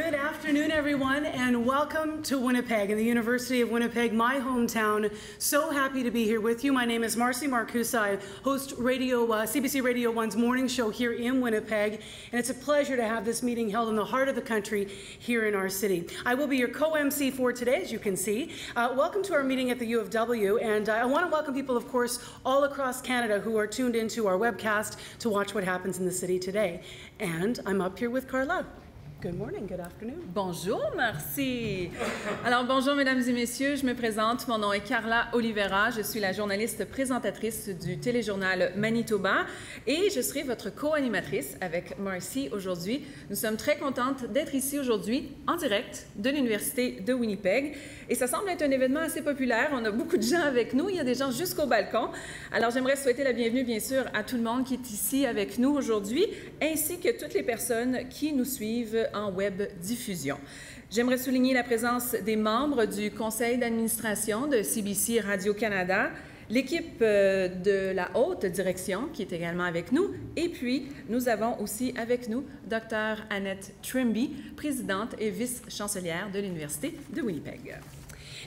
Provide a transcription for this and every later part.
Good afternoon, everyone, and welcome to Winnipeg and the University of Winnipeg, my hometown. So happy to be here with you. My name is Marcy Marcusa. I host CBC Radio 1's morning show here in Winnipeg, and it's a pleasure to have this meeting held in the heart of the country here in our city. I will be your co-MC for today, as you can see. Welcome to our meeting at the U of W, and I want to welcome people, of course, all across Canada who are tuned into our webcast to watch what happens in the city today. And I'm up here with Carla. Good morning, good afternoon. Bonjour, merci. Alors, bonjour, mesdames et messieurs. Je me présente. Mon nom est Carla Oliveira. Je suis la journaliste présentatrice du téléjournal Manitoba et je serai votre co-animatrice avec Marcy aujourd'hui. Nous sommes très contentes d'être ici aujourd'hui en direct de l'Université de Winnipeg. Et ça semble être un événement assez populaire. On a beaucoup de gens avec nous. Il y a des gens jusqu'au balcon. Alors, j'aimerais souhaiter la bienvenue, bien sûr, à tout le monde qui est ici avec nous aujourd'hui, ainsi que toutes les personnes qui nous suivent en web diffusion. J'aimerais souligner la présence des membres du conseil d'administration de CBC Radio-Canada, l'équipe de la haute direction qui est également avec nous, et puis nous avons aussi avec nous Dr. Annette Trimby, présidente et vice-chancelière de l'Université de Winnipeg.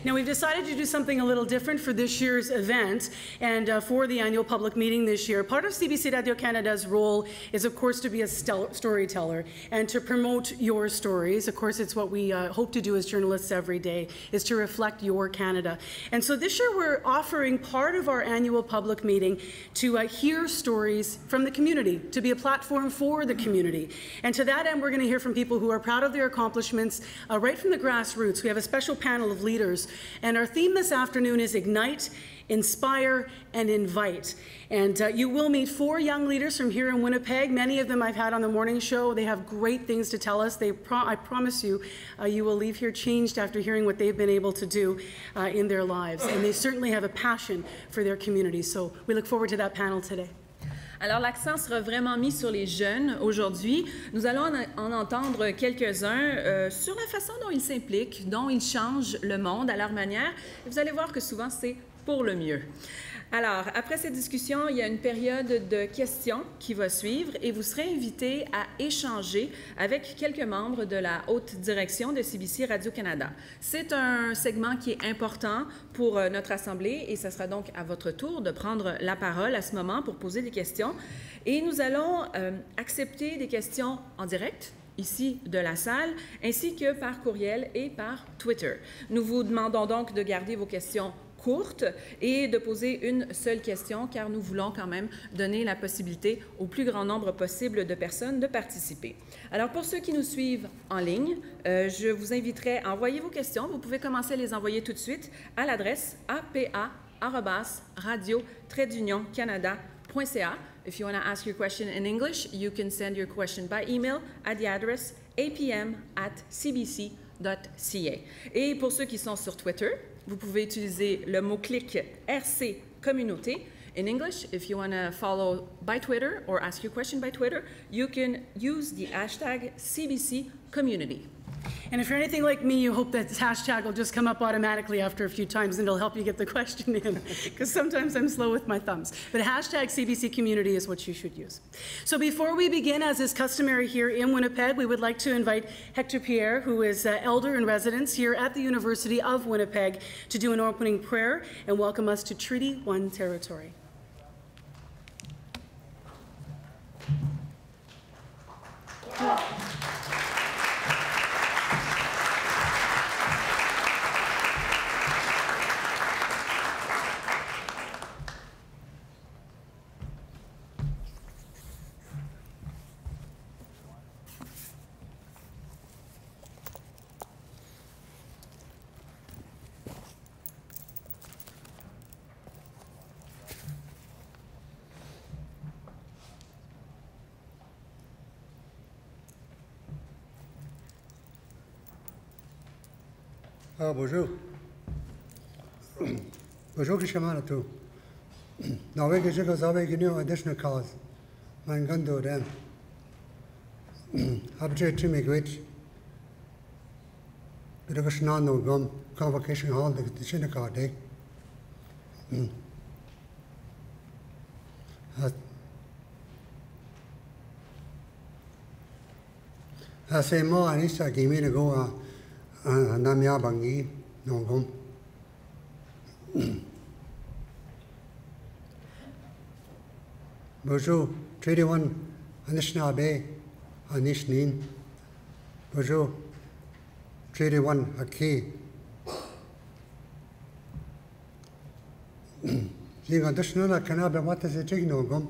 Now, we've decided to do something a little different for this year's event and for the annual public meeting this year. Part of CBC Radio-Canada's role is, of course, to be a storyteller and to promote your stories. Of course, it's what we hope to do as journalists every day, is to reflect your Canada. And so this year, we're offering part of our annual public meeting to hear stories from the community, to be a platform for the community. And to that end, we're going to hear from people who are proud of their accomplishments right from the grassroots. We have a special panel of leaders. And our theme this afternoon is Ignite, Inspire, and Invite. And you will meet 4 young leaders from here in Winnipeg. Many of them I've had on the morning show. They have great things to tell us. I promise you, you will leave here changed after hearing what they've been able to do in their lives. And they certainly have a passion for their community. So we look forward to that panel today. Alors, l'accent sera vraiment mis sur les jeunes aujourd'hui. Nous allons en entendre quelques-uns sur la façon dont ils s'impliquent, dont ils changent le monde à leur manière. Et vous allez voir que souvent, c'est pour le mieux. Alors, après cette discussion, il y a une période de questions qui va suivre et vous serez invités à échanger avec quelques membres de la haute direction de CBC Radio-Canada. C'est un segment qui est important pour notre Assemblée et ce sera donc à votre tour de prendre la parole à ce moment pour poser des questions. Et nous allons accepter des questions en direct, ici de la salle, ainsi que par courriel et par Twitter. Nous vous demandons donc de garder vos questions courte et de poser une seule question car nous voulons quand même donner la possibilité au plus grand nombre possible de personnes de participer. Alors pour ceux qui nous suivent en ligne, je vous inviterai à envoyer vos questions. Vous pouvez commencer à les envoyer tout de suite à l'adresse apa@radio-canada.ca. If you want to ask your question in English, you can send your question by email at the address apm@cbc.ca. Et pour ceux qui sont sur Twitter, vous pouvez utiliser le mot-clic RC Communauté. In English, if you want to follow by Twitter or ask your question by Twitter, you can use the hashtag CBC Community. And if you're anything like me, you hope that this hashtag will just come up automatically after a few times and it'll help you get the question in, because sometimes I'm slow with my thumbs. But hashtag CBC Community is what you should use. So before we begin, as is customary here in Winnipeg, we would like to invite Hector Pierre, who is elder in residence here at the University of Winnipeg, to do an opening prayer and welcome us to Treaty 1 territory. Bonjour. Bonjour, Kishamana too. Now we get you additional cause. Man gun do them. Object to make which the Russian no gum convocation hall the Chinaka day. c'est moi, Anissa, qui m'a dit un ami à Bangui, non comme. Bonjour, 31, Anishna Bay, Anishnin. Bonjour, 31, Aki. J'ai un dictionnaire à Canada, what is it, no gum?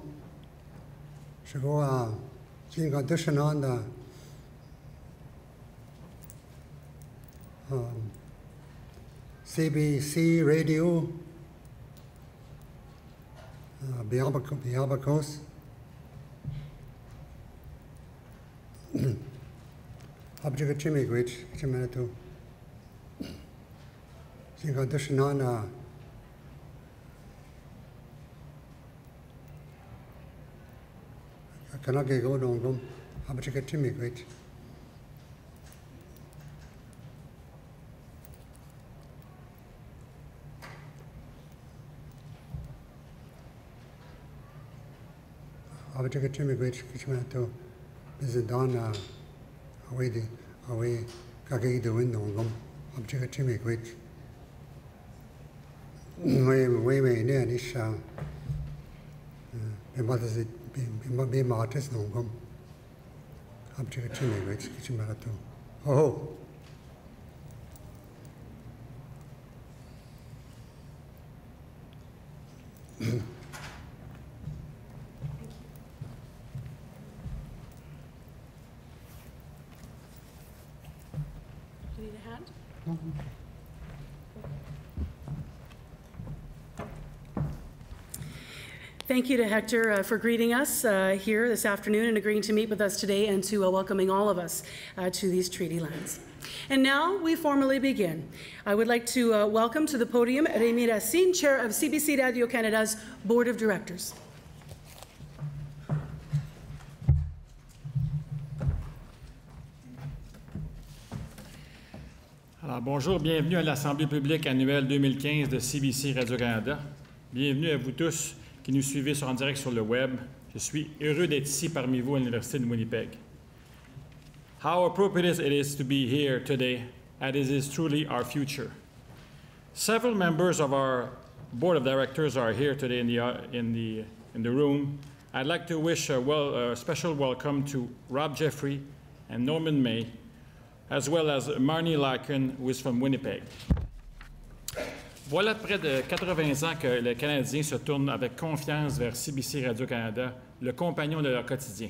Je go à, j'ai un dictionnaire CBC Radio, Biabacos. Object Chimmy Gwitch, Chiminato. J'ai un dictionnaire cannot get go down gum. How about you get Timmy great? How about you get Timmy great? Kitchen to visit down away, Kagi the window gum. How about you get Timmy great? Way, near this, what is it? Be artist no gum. Object to me, which kitchen marathon. Oh, Do you need a hand? Thank you to Hector for greeting us here this afternoon and agreeing to meet with us today and to welcoming all of us to these treaty lands. And now we formally begin. I would like to welcome to the podium Rémi Racine, Chair of CBC Radio-Canada's Board of Directors. Alors, bonjour, bienvenue à l'Assemblée publique annuelle 2015 de CBC Radio-Canada. Bienvenue à vous tous qui nous suivez en direct sur le web. Je suis heureux d'être ici parmi vous à l'Université de Winnipeg. How appropriate it is to be here today, as it is truly our future. Several members of our Board of Directors are here today in the room. I'd like to wish a special welcome to Rob Jeffrey and Norman May, as well as Marnie Larkin, who is from Winnipeg. Voilà près de 80 ans que les Canadiens se tournent avec confiance vers CBC Radio-Canada, le compagnon de leur quotidien.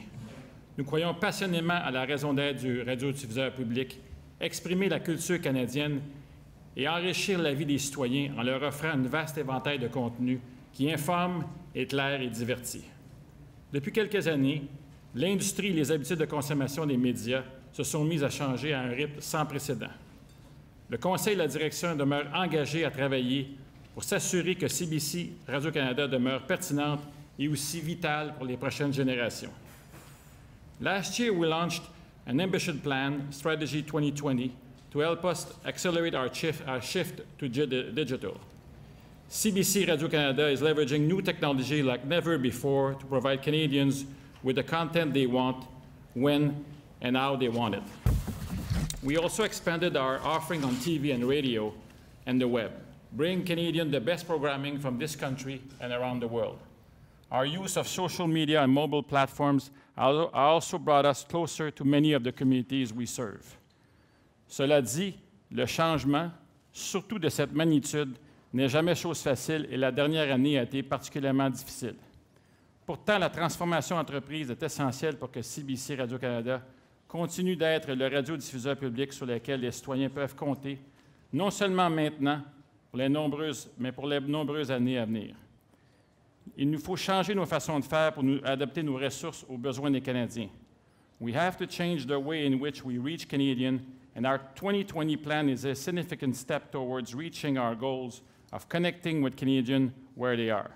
Nous croyons passionnément à la raison d'être du radiodiffuseur public, exprimer la culture canadienne et enrichir la vie des citoyens en leur offrant un vaste éventail de contenus qui informe, éclaire et divertit. Depuis quelques années, l'industrie et les habitudes de consommation des médias se sont mises à changer à un rythme sans précédent. Le Conseil et la direction demeurent engagés à travailler pour s'assurer que CBC Radio-Canada demeure pertinente et aussi vitale pour les prochaines générations. Last year, we launched an ambitious plan, Strategy 2020, to help us accelerate our shift to digital. CBC Radio-Canada is leveraging new technology like never before to provide Canadians with the content they want, when and how they want it. We also expanded our offering on TV and radio and the web, bringing Canadians the best programming from this country and around the world. Our use of social media and mobile platforms also brought us closer to many of the communities we serve. Cela dit, le changement, surtout de cette magnitude, n'est jamais chose facile et la dernière année a été particulièrement difficile. Pourtant, la transformation entreprise est essentielle pour que CBC Radio-Canada continue d'être le radiodiffuseur public sur lequel les citoyens peuvent compter, non seulement maintenant, mais pour les nombreuses années à venir. Il nous faut changer nos façons de faire pour nous adapter nos ressources aux besoins des Canadiens. We have to change the way in which we reach Canadians, and our 2020 plan is a significant step towards reaching our goals of connecting with Canadians where they are.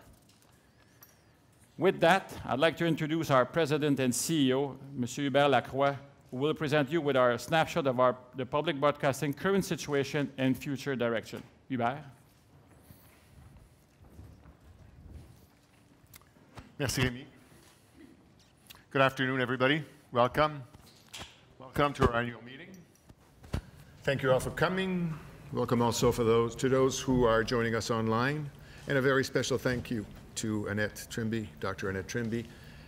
With that, I'd like to introduce our President and CEO, M. Hubert Lacroix, who will present you with our snapshot of the public broadcasting current situation and future direction. Hubert. Merci, Rémi. Good afternoon, everybody. Welcome. welcome to our annual meeting. Thank you all for coming. Welcome also to those who are joining us online. And a very special thank you to Annette Trimby, Dr. Annette Trimby,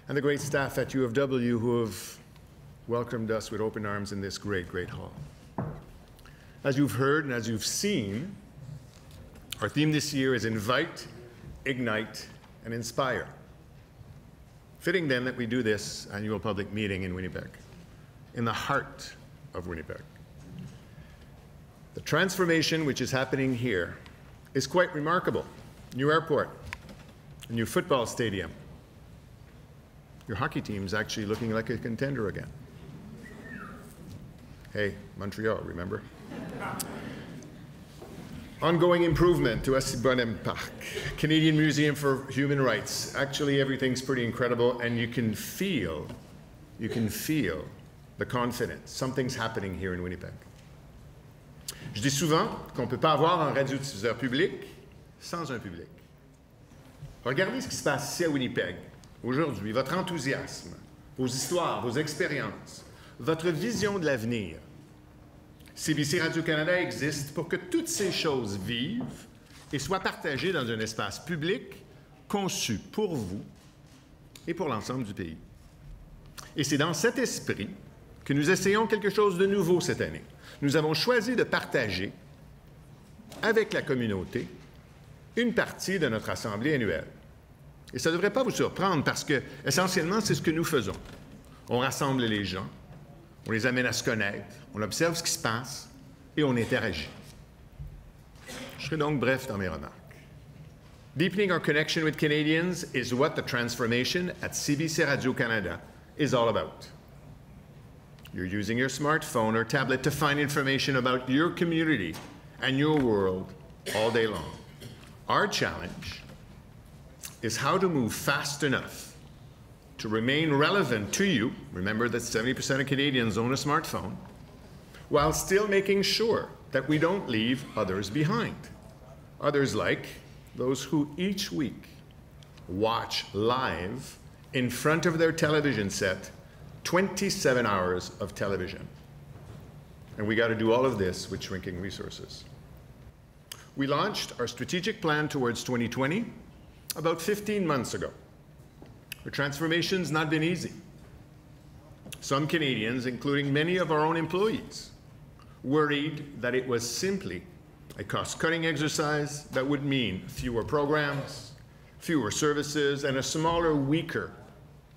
and the great staff at U of W who have welcomed us with open arms in this great, great hall. As you've heard and as you've seen, our theme this year is Invite, Ignite, and Inspire. Fitting then that we do this annual public meeting in Winnipeg, in the heart of Winnipeg. The transformation which is happening here is quite remarkable. New airport, a new football stadium. Your hockey team's actually looking like a contender again. Hey, Montreal, remember? Ongoing improvement to Assiniboine Park, Canadian Museum for Human Rights. Actually, everything's pretty incredible, and you can feel the confidence. Something's happening here in Winnipeg. Je dis souvent qu'on ne peut pas avoir un radiodiffuseur public sans un public. Regardez ce qui se passe ici à Winnipeg, aujourd'hui, votre enthousiasme, vos histoires, vos expériences, votre vision de l'avenir. CBC Radio-Canada existe pour que toutes ces choses vivent et soient partagées dans un espace public conçu pour vous et pour l'ensemble du pays. Et c'est dans cet esprit que nous essayons quelque chose de nouveau cette année. Nous avons choisi de partager avec la communauté une partie de notre assemblée annuelle. Et ça ne devrait pas vous surprendre parce que, essentiellement, c'est ce que nous faisons. On rassemble les gens, on les amène à se connaître, on observe ce qui se passe et on interagit. Je serai donc bref dans mes remarques. Deepening our connection with Canadians is what the transformation at CBC Radio-Canada is all about. You're using your smartphone or tablet to find information about your community and your world all day long. Our challenge is how to move fast enough to remain relevant to you. Remember that 70% of Canadians own a smartphone, while still making sure that we don't leave others behind. Others like those who each week watch live in front of their television set 27 hours of television. And we got to do all of this with shrinking resources. We launched our strategic plan towards 2020 about 15 months ago. The transformation's not been easy. Some Canadians, including many of our own employees, worried that it was simply a cost-cutting exercise that would mean fewer programs, fewer services, and a smaller, weaker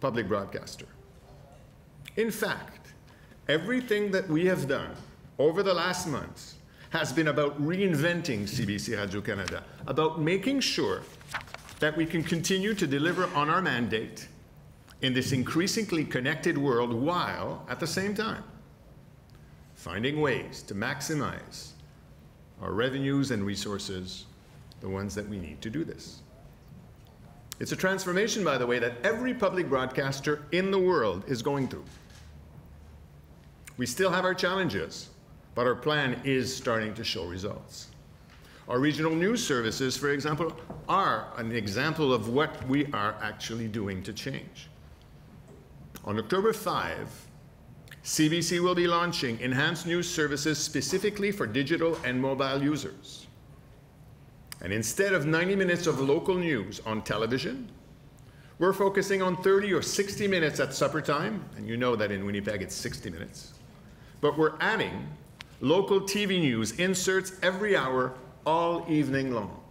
public broadcaster. In fact, everything that we have done over the last months has been about reinventing CBC Radio-Canada, about making sure that we can continue to deliver on our mandate in this increasingly connected world while, at the same time, finding ways to maximize our revenues and resources, the ones that we need to do this. It's a transformation, by the way, that every public broadcaster in the world is going through. We still have our challenges, but our plan is starting to show results. Our regional news services, for example, are an example of what we are actually doing to change. On October 5, CBC will be launching enhanced news services specifically for digital and mobile users. And instead of 90 minutes of local news on television, we're focusing on 30 or 60 minutes at supper time, and you know that in Winnipeg it's 60 minutes. But we're adding local TV news inserts every hour all evening long.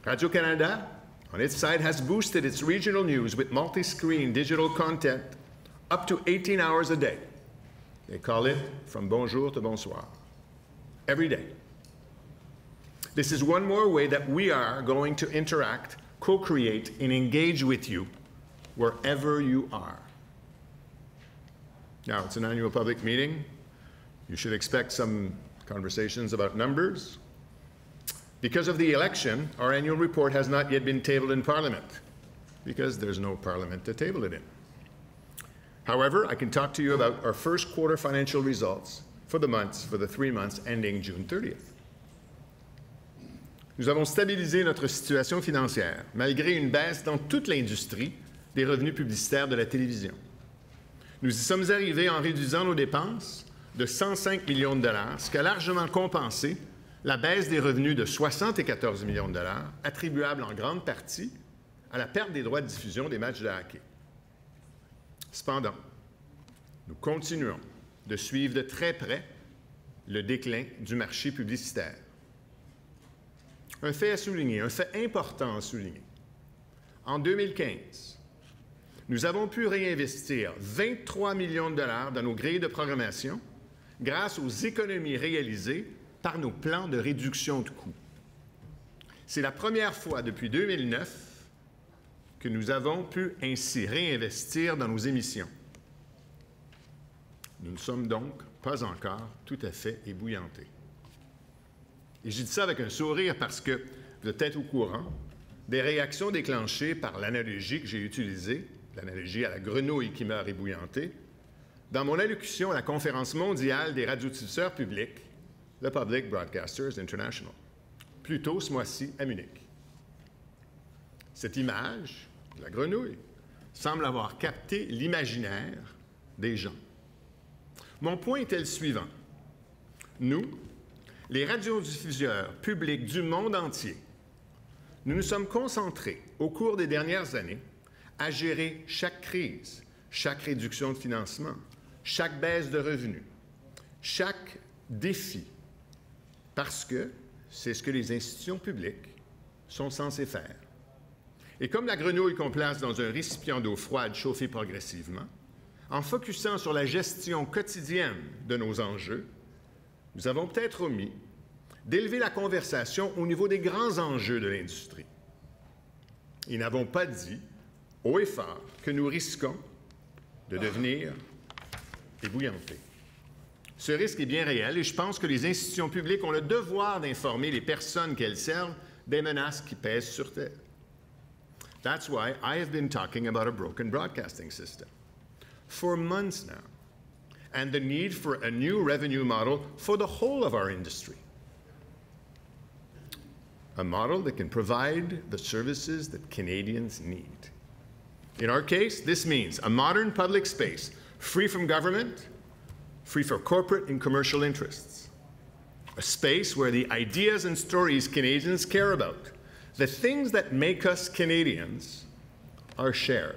Radio-Canada, on its side, has boosted its regional news with multi-screen digital content up to 18 hours a day. They call it From Bonjour to Bonsoir, every day. This is one more way that we are going to interact, co-create, and engage with you wherever you are. Now, it's an annual public meeting. You should expect some conversations about numbers. Because of the election, our annual report has not yet been tabled in Parliament, because there's no Parliament to table it in. However, I can talk to you about our first quarter financial results for the 3 months ending June 30th. Nous avons stabilisé notre situation financière, malgré une baisse dans toute l'industrie des revenus publicitaires de la télévision. Nous y sommes arrivés en réduisant nos dépenses de 105 millions de dollars, ce qui a largement compensé la baisse des revenus de 74 millions de dollars, attribuable en grande partie à la perte des droits de diffusion des matchs de hockey. Cependant, nous continuons de suivre de très près le déclin du marché publicitaire. Un fait à souligner, un fait important à souligner. En 2015, nous avons pu réinvestir 23 millions de dollars dans nos grilles de programmation grâce aux économies réalisées par nos plans de réduction de coûts. C'est la première fois depuis 2009 que nous avons pu ainsi réinvestir dans nos émissions. Nous ne sommes donc pas encore tout à fait ébouillantés. Et je dis ça avec un sourire parce que vous êtes peut-être au courant des réactions déclenchées par l'analogie que j'ai utilisée, l'analogie à la grenouille qui meurt ébouillantée, dans mon allocution à la Conférence mondiale des radiodiffuseurs publics, le Public Broadcasters International, plus tôt ce mois-ci à Munich. Cette image, la grenouille, semble avoir capté l'imaginaire des gens. Mon point était le suivant. Nous, les radiodiffuseurs publics du monde entier, nous nous sommes concentrés au cours des dernières années à gérer chaque crise, chaque réduction de financement, chaque baisse de revenus, chaque défi, parce que c'est ce que les institutions publiques sont censées faire. Et comme la grenouille qu'on place dans un récipient d'eau froide chauffé progressivement, en focusant sur la gestion quotidienne de nos enjeux, nous avons peut-être omis d'élever la conversation au niveau des grands enjeux de l'industrie. Et n'avons pas dit, haut et fort, que nous risquons de devenir ébouillantés. Ce risque est bien réel et je pense que les institutions publiques ont le devoir d'informer les personnes qu'elles servent des menaces qui pèsent sur Terre. That's why I have been talking about a broken broadcasting system for months now, and the need for a new revenue model for the whole of our industry. A model that can provide the services that Canadians need. In our case, this means a modern public space free from government, free for corporate and commercial interests. A space where the ideas and stories Canadians care about, the things that make us Canadians, are shared.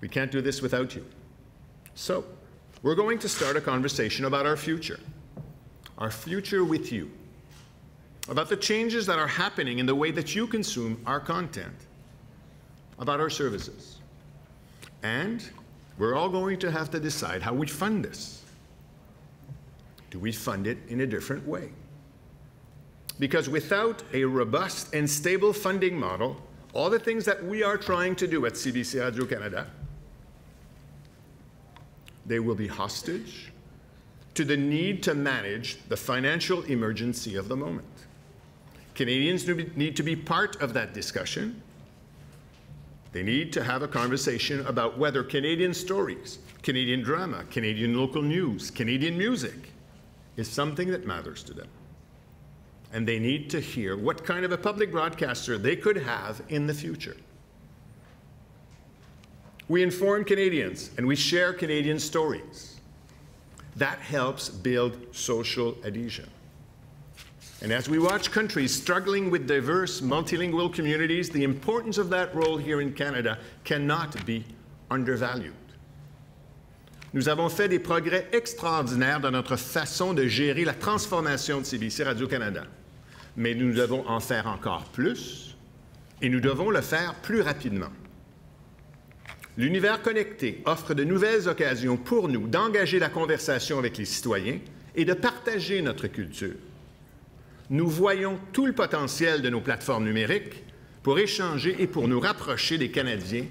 We can't do this without you. So, we're going to start a conversation about our future with you, about the changes that are happening in the way that you consume our content, about our services. And we're all going to have to decide how we fund this. Do we fund it in a different way? Because without a robust and stable funding model, all the things that we are trying to do at CBC Radio-Canada, they will be hostage to the need to manage the financial emergency of the moment. Canadians need to be part of that discussion. They need to have a conversation about whether Canadian stories, Canadian drama, Canadian local news, Canadian music is something that matters to them. And they need to hear what kind of a public broadcaster they could have in the future. We inform Canadians and we share Canadian stories. That helps build social adhesion. And as we watch countries struggling with diverse multilingual communities, the importance of that role here in Canada cannot be undervalued. Nous avons fait des progrès extraordinaires dans notre façon de gérer la transformation de CBC Radio-Canada. Mais nous devons en faire encore plus et nous devons le faire plus rapidement. L'univers connecté offre de nouvelles occasions pour nous d'engager la conversation avec les citoyens et de partager notre culture. Nous voyons tout le potentiel de nos plateformes numériques pour échanger et pour nous rapprocher des Canadiens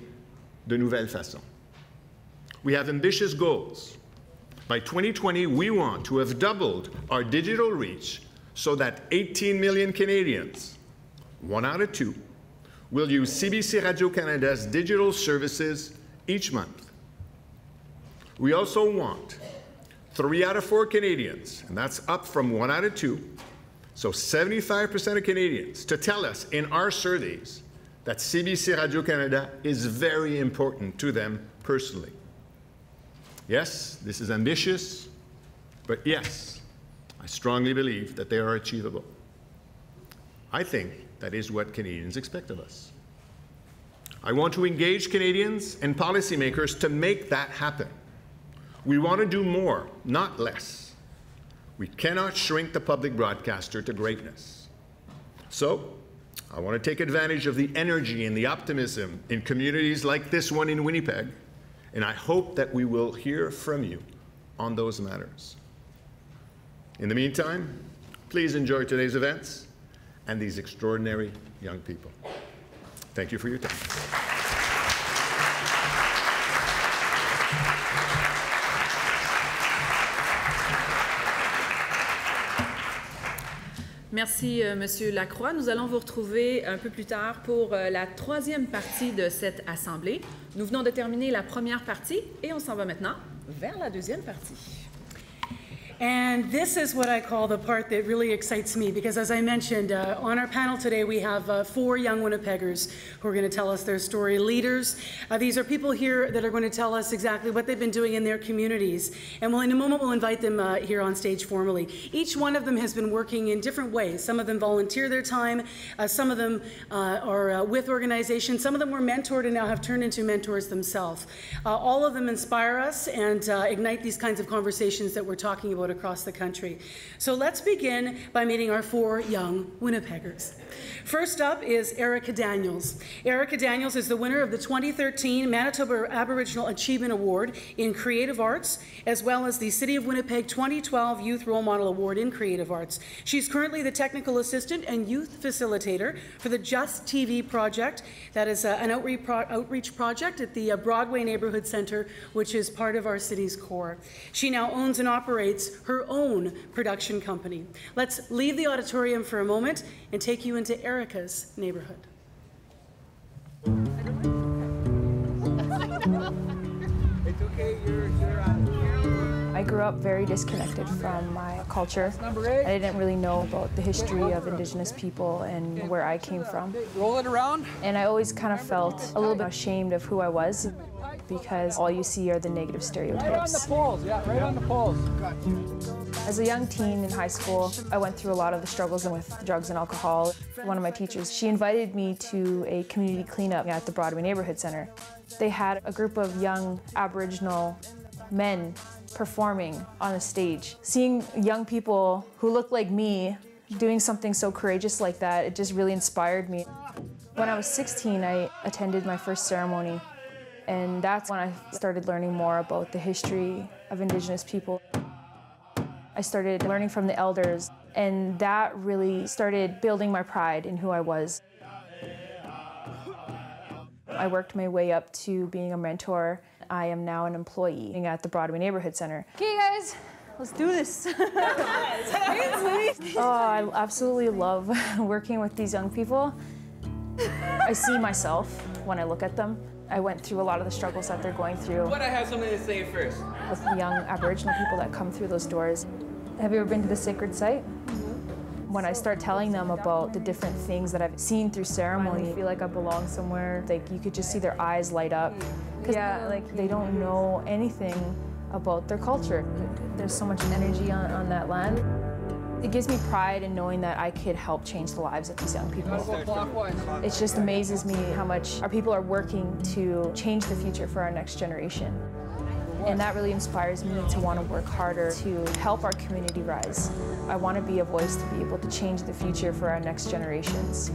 de nouvelles façons. We have ambitious goals. By 2020, we want to have doubled our digital reach so that 18 million Canadians, 1 out of 2, will use CBC Radio-Canada's digital services each month. We also want 3 out of 4 Canadians, and that's up from 1 out of 2, so 75% of Canadians, to tell us in our surveys that CBC Radio-Canada is very important to them personally. Yes, this is ambitious, but yes, I strongly believe that they are achievable. I think that is what Canadians expect of us. I want to engage Canadians and policymakers to make that happen. We want to do more, not less. We cannot shrink the public broadcaster to greatness. So, I want to take advantage of the energy and the optimism in communities like this one in Winnipeg, and I hope that we will hear from you on those matters. In the meantime, please enjoy today's events and these extraordinary young people. Thank you for your time. Merci, Monsieur Lacroix. Nous allons vous retrouver un peu plus tard pour la troisième partie de cette assemblée. Nous venons de terminer la première partie et on s'en va maintenant vers la deuxième partie. And this is what I call the part that really excites me, because as I mentioned, on our panel today we have 4 young Winnipeggers who are going to tell us their story. Leaders. These are people here that are going to tell us exactly what they've been doing in their communities. And in a moment we'll invite them here on stage formally. Each one of them has been working in different ways. Some of them volunteer their time. Some of them are with organizations. Some of them were mentored and now have turned into mentors themselves. All of them inspire us and ignite these kinds of conversations that we're talking about across the country. So let's begin by meeting our 4 young Winnipeggers. First up is Erica Daniels. Erica Daniels is the winner of the 2013 Manitoba Aboriginal Achievement Award in Creative Arts, as well as the City of Winnipeg 2012 Youth Role Model Award in Creative Arts. She's currently the Technical Assistant and Youth Facilitator for the Just TV Project. That is an outreach project at the Broadway Neighborhood Center, which is part of our city's core. She now owns and operates her own production company. Let's leave the auditorium for a moment and take you into Erica's neighborhood. It's okay, you're I grew up very disconnected from my culture. I didn't really know about the history of Indigenous people and where I came from. Roll it around. And I always kind of felt a little bit ashamed of who I was, because all you see are the negative stereotypes. Right on the poles, yeah, right on the poles. As a young teen in high school, I went through a lot of the struggles with drugs and alcohol. One of my teachers, she invited me to a community cleanup at the Broadway Neighborhood Center. They had a group of young Aboriginal men performing on a stage. Seeing young people who looked like me doing something so courageous like that, it just really inspired me. When I was 16, I attended my first ceremony, and that's when I started learning more about the history of Indigenous people. I started learning from the elders, and that really started building my pride in who I was. I worked my way up to being a mentor. I am now an employee at the Broadway Neighborhood Center. Okay, guys, let's do this. Oh, I absolutely love working with these young people. I see myself when I look at them. I went through a lot of the struggles that they're going through. But I have something to say first. With the young Aboriginal people that come through those doors. Have you ever been to the sacred site? When I start telling them about the different things that I've seen through ceremony, I feel like I belong somewhere. Like, you could just see their eyes light up. Yeah, like they don't know anything about their culture. There's so much energy on that land. It gives me pride in knowing that I could help change the lives of these young people. It just amazes me how much our people are working to change the future for our next generation. And that really inspires me to want to work harder to help our community rise. I want to be a voice to be able to change the future for our next generations.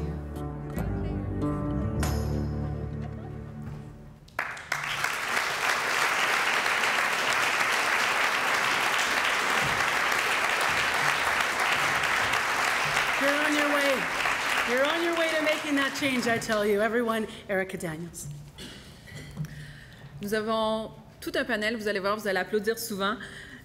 You're on your way. You're on your way to making that change, I tell you. Everyone, Erica Daniels. Nous avons tout un panel, vous allez voir, vous allez applaudir souvent.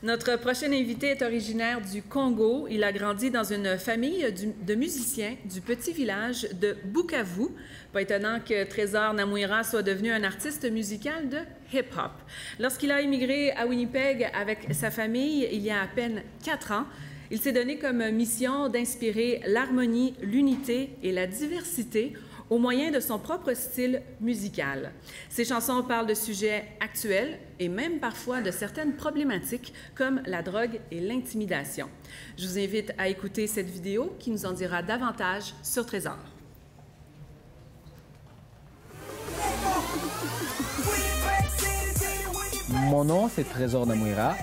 Notre prochain invité est originaire du Congo. Il a grandi dans une famille de musiciens du petit village de Bukavu. Pas étonnant que Trésor Namuira soit devenu un artiste musical de hip-hop. Lorsqu'il a immigré à Winnipeg avec sa famille il y a à peine 4 ans, il s'est donné comme mission d'inspirer l'harmonie, l'unité et la diversité au moyen de son propre style musical. Ses chansons parlent de sujets actuels et même parfois de certaines problématiques comme la drogue et l'intimidation. Je vous invite à écouter cette vidéo qui nous en dira davantage sur Trésor. Mon nom, c'est Trésor Namuira.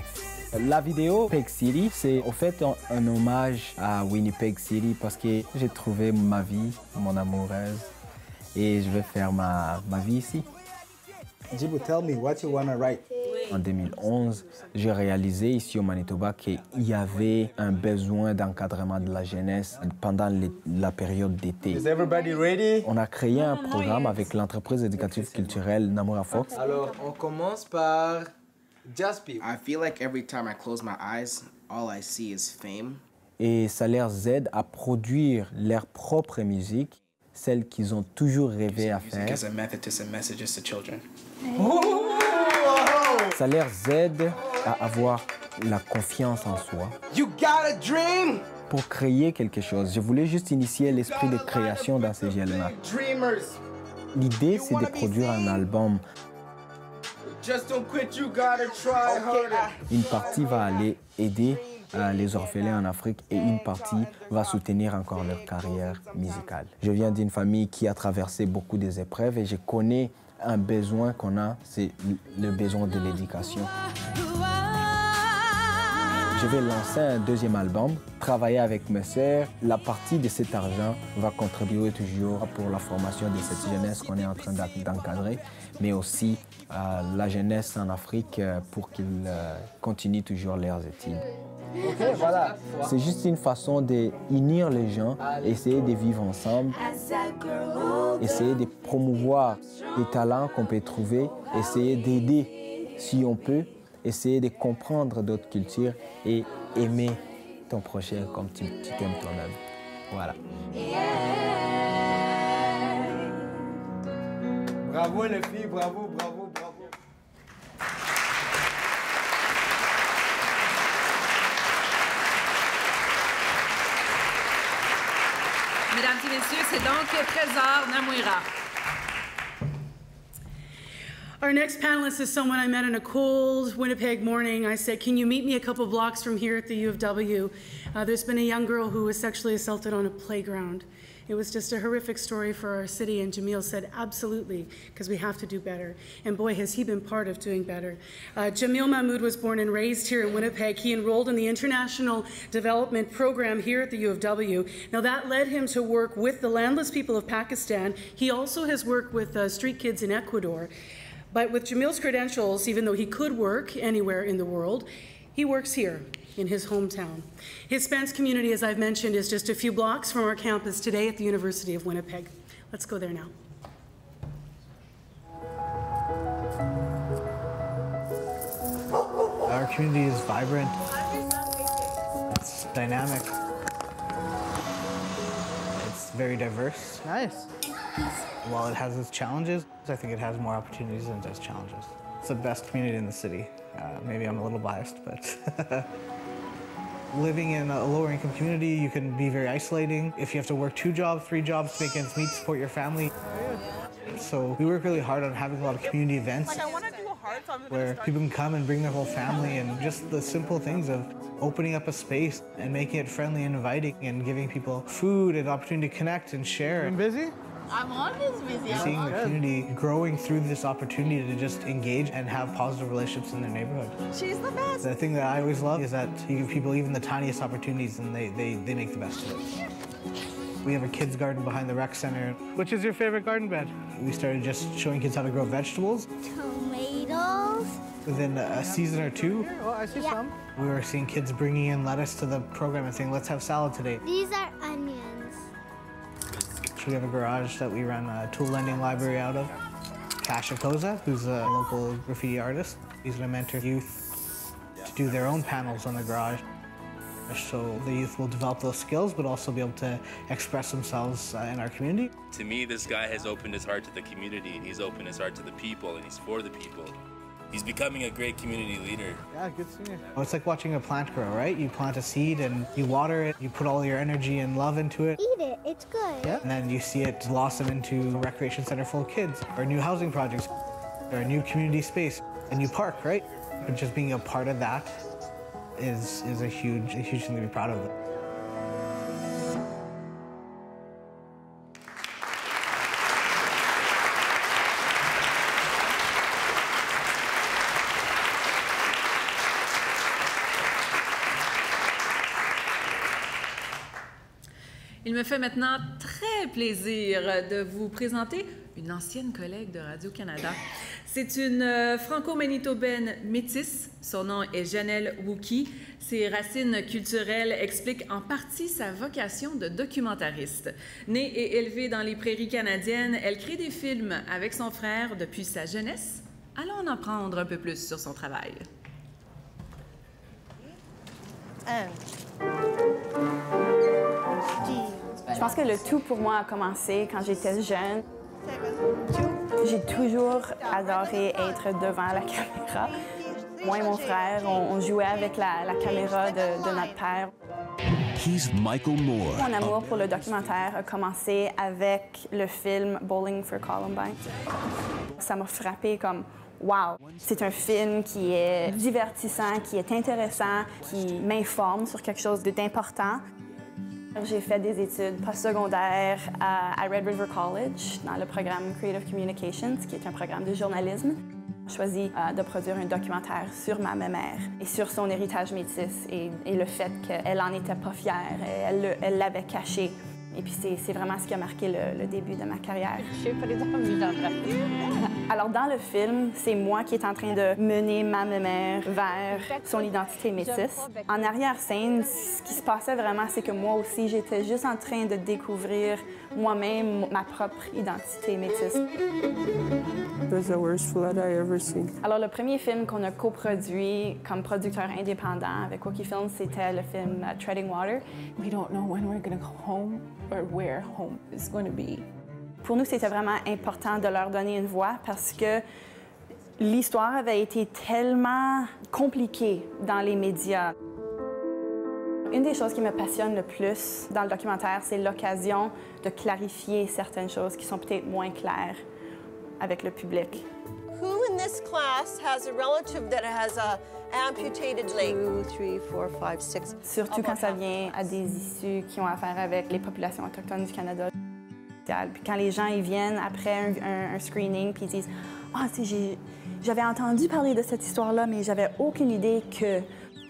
La vidéo Peg City, c'est au fait un hommage à Winnipeg City parce que j'ai trouvé ma vie, mon amoureuse, et je vais faire ma vie ici. Jibu, tell me what you want to write. En 2011, j'ai réalisé ici au Manitoba qu'il y avait un besoin d'encadrement de la jeunesse pendant la période d'été. Is everybody ready? On a créé un programme avec l'entreprise éducative culturelle Namura Fox. Alors, on commence par Just Be. I feel like every time I close my eyes, all I see is fame. Et ça leur aide à produire leur propre musique, celle qu'ils ont toujours rêvé à faire. As a method to send messages to children. Ça leur aide à avoir la confiance en soi. You got a dream? Pour créer quelque chose, je voulais juste initier l'esprit de création dans ces jeunes-là. L'idée, c'est de produire un album. Just don't quit, you gotta try harder. Une partie va aller aider les orphelins en Afrique et une partie va soutenir encore leur carrière musicale. Je viens d'une famille qui a traversé beaucoup des épreuves et je connais un besoin qu'on a, c'est le besoin de l'éducation. Je vais lancer un deuxième album, travailler avec mes sœurs. La partie de cet argent va contribuer toujours pour la formation de cette jeunesse qu'on est en train d'encadrer, mais aussi la jeunesse en Afrique pour qu'ils continuent toujours leurs études. Okay, voilà. C'est juste une façon d'unir les gens, essayer de vivre ensemble, essayer de promouvoir les talents qu'on peut trouver, essayer d'aider si on peut, essayer de comprendre d'autres cultures et aimer ton prochain comme tu t'aimes toi-même. Voilà. Bravo les filles, bravo, bravo, bravo. Mesdames et messieurs, c'est donc Trésor Namuira. Our next panelist is someone I met on a cold Winnipeg morning. I said, can you meet me a couple blocks from here at the U of W? There's been a young girl who was sexually assaulted on a playground. It was just a horrific story for our city, and Jamil said, absolutely, because we have to do better. And boy, has he been part of doing better. Jamil Mahmood was born and raised here in Winnipeg. He enrolled in the International Development Program here at the U of W. Now that led him to work with the landless people of Pakistan. He also has worked with street kids in Ecuador. But with Jamil's credentials, even though he could work anywhere in the world, he works here in his hometown. His Spence community, as I've mentioned, is just a few blocks from our campus today at the University of Winnipeg. Let's go there now. Our community is vibrant. It's dynamic. It's very diverse. Nice. While it has its challenges, I think it has more opportunities than just challenges. It's the best community in the city. Maybe I'm a little biased, but living in a lower income community, you can be very isolating. If you have to work 2 jobs, 3 jobs to make ends meet, support your family. So we work really hard on having a lot of community events where people can come and bring their whole family, and just the simple things of opening up a space and making it friendly and inviting and giving people food and opportunity to connect and share. I'm busy? I'm always busy. Seeing the community growing through this opportunity to just engage and have positive relationships in their neighborhood. She's the best. The thing that I always love is that you give people even the tiniest opportunities and they make the best of it. We have a kids garden behind the rec center. Which is your favorite garden bed? We started just showing kids how to grow vegetables. Tomatoes. Within a season or 2, Oh, I see some. we were seeing kids bringing in lettuce to the program and saying, let's have salad today. These are onions. We have a garage that we run a tool lending library out of. Kasia Koza, who's a local graffiti artist. He's going to mentor youth to do their own panels on the garage. So the youth will develop those skills, but also be able to express themselves in our community. To me, this guy has opened his heart to the community, and he's opened his heart to the people, and he's for the people. He's becoming a great community leader. Yeah, good seeing you. Well, it's like watching a plant grow, right? You plant a seed and you water it, you put all your energy and love into it. Eat it, it's good. Yeah. And then you see it blossom into a recreation center full of kids, or new housing projects, or a new community space, a new park, right? But just being a part of that is a huge thing to be proud of. Il me fait maintenant très plaisir de vous présenter une ancienne collègue de Radio-Canada. C'est une franco-manitobaine métisse. Son nom est Janelle Wookie. Ses racines culturelles expliquent en partie sa vocation de documentariste. Née et élevée dans les prairies canadiennes, elle crée des films avec son frère depuis sa jeunesse. Allons en apprendre un peu plus sur son travail. Je pense que le tout pour moi a commencé quand j'étais jeune. J'ai toujours adoré être devant la caméra. Moi et mon frère, on jouait avec la caméra de notre père. He's Michael Moore. Mon amour pour le documentaire a commencé avec le film Bowling for Columbine. Ça m'a frappé comme wow! C'est un film qui est divertissant, qui est intéressant, qui m'informe sur quelque chose d'important. J'ai fait des études postsecondaires à Red River College dans le programme Creative Communications, qui est un programme de journalisme. J'ai choisi de produire un documentaire sur ma mère et sur son héritage métis et le fait qu'elle n'en était pas fière, elle l'avait caché. Et puis c'est vraiment ce qui a marqué le début de ma carrière. Alors dans le film, c'est moi qui est en train de mener ma mère vers son identité métisse. En arrière-scène, ce qui se passait vraiment, c'est que moi aussi, j'étais juste en train de découvrir moi-même ma propre identité métisse. It was the worst flood I ever seen. Alors le premier film qu'on a coproduit comme producteur indépendant avec Wookie Films, c'était le film Treading Water. We don't know when we're going to go home or where home is going to be. Pour nous, c'était vraiment important de leur donner une voix parce que l'histoire avait été tellement compliquée dans les médias. Une des choses qui me passionne le plus dans le documentaire, c'est l'occasion de clarifier certaines choses qui sont peut-être moins claires avec le public. Who in this class has a relative that has a amputated leg? 2, 3, 4, 5, 6. Surtout quand ça vient à des issues qui ont affaire avec les populations autochtones du Canada. Puis quand les gens ils viennent après un screening puis ils disent « Ah, j'avais entendu parler de cette histoire-là, mais j'avais aucune idée que... »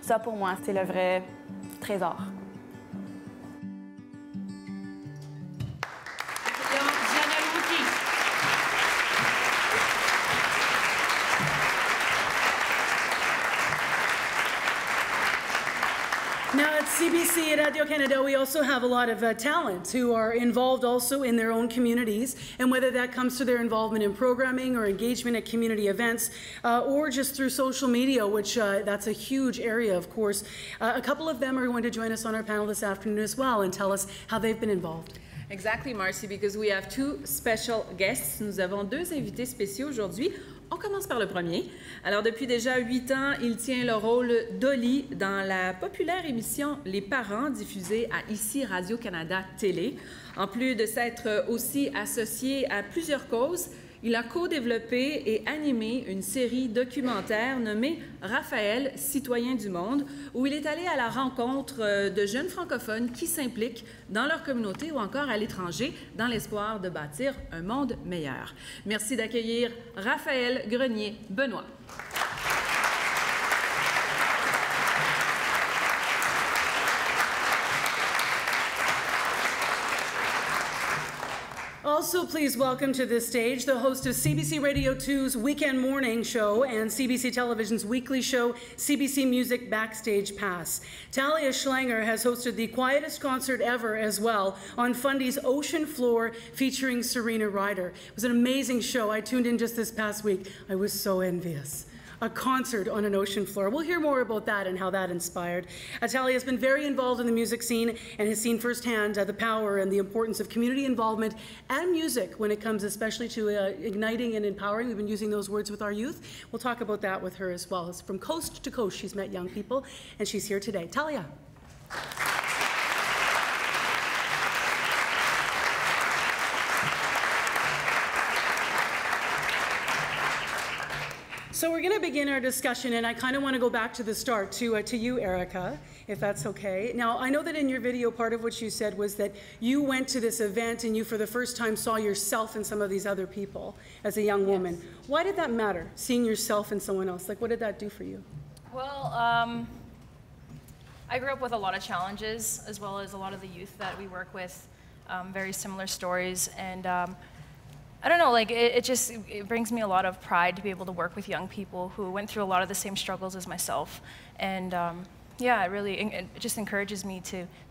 Ça, pour moi, c'est le vrai trésor. Now at CBC Radio-Canada, we also have a lot of talent who are involved also in their own communities, and whether that comes through their involvement in programming or engagement at community events, or just through social media, which that's a huge area, of course. A couple of them are going to join us on our panel this afternoon as well and tell us how they've been involved. Exactly, Marcy, because we have two special guests. Nous avons deux invités spéciaux aujourd'hui. On commence par le premier. Alors, depuis déjà 8 ans, il tient le rôle d'Oli dans la populaire émission Les Parents, diffusée à ICI Radio-Canada Télé. En plus de s'être aussi associé à plusieurs causes, il a co-développé et animé une série documentaire nommée Raphaël, citoyen du monde, où il est allé à la rencontre de jeunes francophones qui s'impliquent dans leur communauté ou encore à l'étranger dans l'espoir de bâtir un monde meilleur. Merci d'accueillir Raphaël Grenier-Benoît. Also, please welcome to this stage the host of CBC Radio 2's Weekend Morning Show and CBC Television's weekly show, CBC Music Backstage Pass. Talia Schlanger has hosted the quietest concert ever as well on Fundy's Ocean Floor featuring Serena Ryder. It was an amazing show. I tuned in just this past week. I was so envious. a concert on an ocean floor. We'll hear more about that and how that inspired. Talia has been very involved in the music scene and has seen firsthand the power and the importance of community involvement and music when it comes especially to igniting and empowering. We've been using those words with our youth. We'll talk about that with her as well. It's from coast to coast she's met young people, and she's here today. Talia. So we're going to begin our discussion, and I kind of want to go back to the start, to you, Erica, if that's okay. Now, I know that in your video, part of what you said was that you went to this event and you, for the first time, saw yourself and some of these other people as a young woman. Yes. Why did that matter, seeing yourself and someone else? Like, what did that do for you? Well, I grew up with a lot of challenges, as well as a lot of the youth that we work with, very similar stories, and I don't know, like, it brings me a lot of pride to be able to work with young people who went through a lot of the same struggles as myself. And yeah, it just encourages me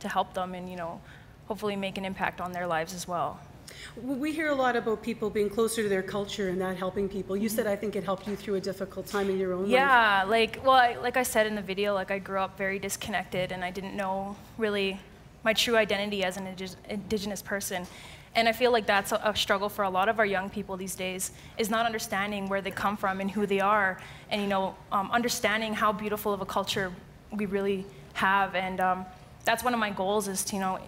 to help them and, you know, hopefully make an impact on their lives as well. We hear a lot about people being closer to their culture and that helping people. You said, I think it helped you through a difficult time in your own life. Yeah, like I said in the video, like I grew up very disconnected and I didn't know really my true identity as an Indigenous person. And I feel like that's a struggle for a lot of our young people these days, is not understanding where they come from and who they are, and, you know, understanding how beautiful of a culture we really have. And that's one of my goals, is to, you know,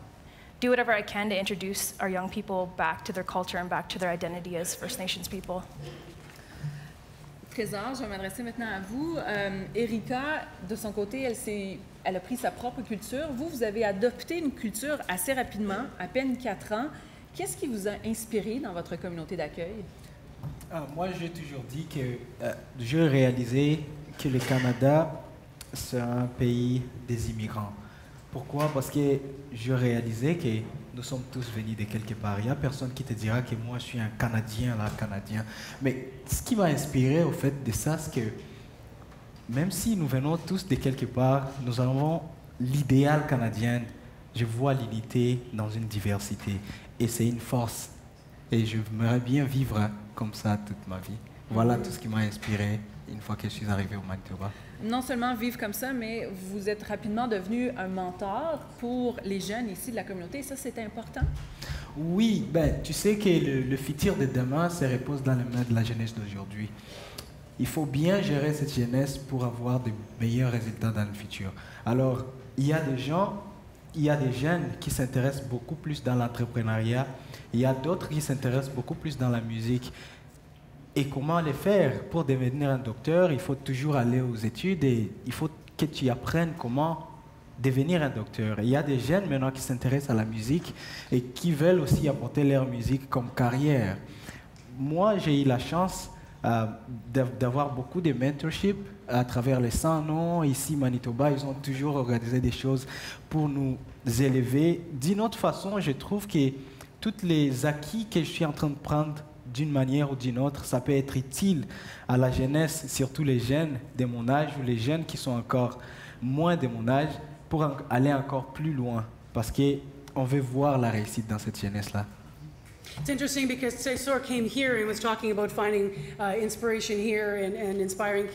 do whatever I can to introduce our young people back to their culture and back to their identity as First Nations people. Trésor, je vais m'adresser maintenant à vous. Erika, de son côté, elle a pris sa propre culture. Vous avez adopté une culture assez rapidement, à peine 4 ans. Qu'est-ce qui vous a inspiré dans votre communauté d'accueil? Moi, j'ai toujours dit que je réalisais que le Canada, c'est un pays des immigrants. Pourquoi? Parce que je réalisais que nous sommes tous venus de quelque part. Il n'y a personne qui te dira que moi, je suis un Canadien, là, Canadien. Mais ce qui m'a inspiré, au fait, de ça, c'est que même si nous venons tous de quelque part, nous avons l'idéal canadien. Je vois l'unité dans une diversité. Et c'est une force. Et j'aimerais bien vivre comme ça toute ma vie. Voilà tout ce qui m'a inspiré une fois que je suis arrivé au Manitoba. Non seulement vivre comme ça, mais vous êtes rapidement devenu un mentor pour les jeunes ici de la communauté. Et ça, c'est important? Oui, ben, tu sais que le futur de demain se repose dans les mains de la jeunesse d'aujourd'hui. Il faut bien gérer cette jeunesse pour avoir de meilleurs résultats dans le futur. Alors, il y a des gens... Il y a des jeunes qui s'intéressent beaucoup plus dans l'entrepreneuriat. Il y a d'autres qui s'intéressent beaucoup plus dans la musique. Et comment les faire? Pour devenir un docteur, il faut toujours aller aux études et il faut que tu apprennes comment devenir un docteur. Et il y a des jeunes maintenant qui s'intéressent à la musique et qui veulent aussi apporter leur musique comme carrière. Moi, j'ai eu la chance d'avoir beaucoup de mentorship à travers les 100 noms. Ici, Manitoba, ils ont toujours organisé des choses pour nous élever. D'une autre façon, je trouve que tous les acquis que je suis en train de prendre d'une manière ou d'une autre, ça peut être utile à la jeunesse, surtout les jeunes de mon âge ou les jeunes qui sont encore moins de mon âge, pour aller encore plus loin, parce qu'on veut voir la réussite dans cette jeunesse-là. It's interesting because Tresor came here and was talking about finding inspiration here and inspiring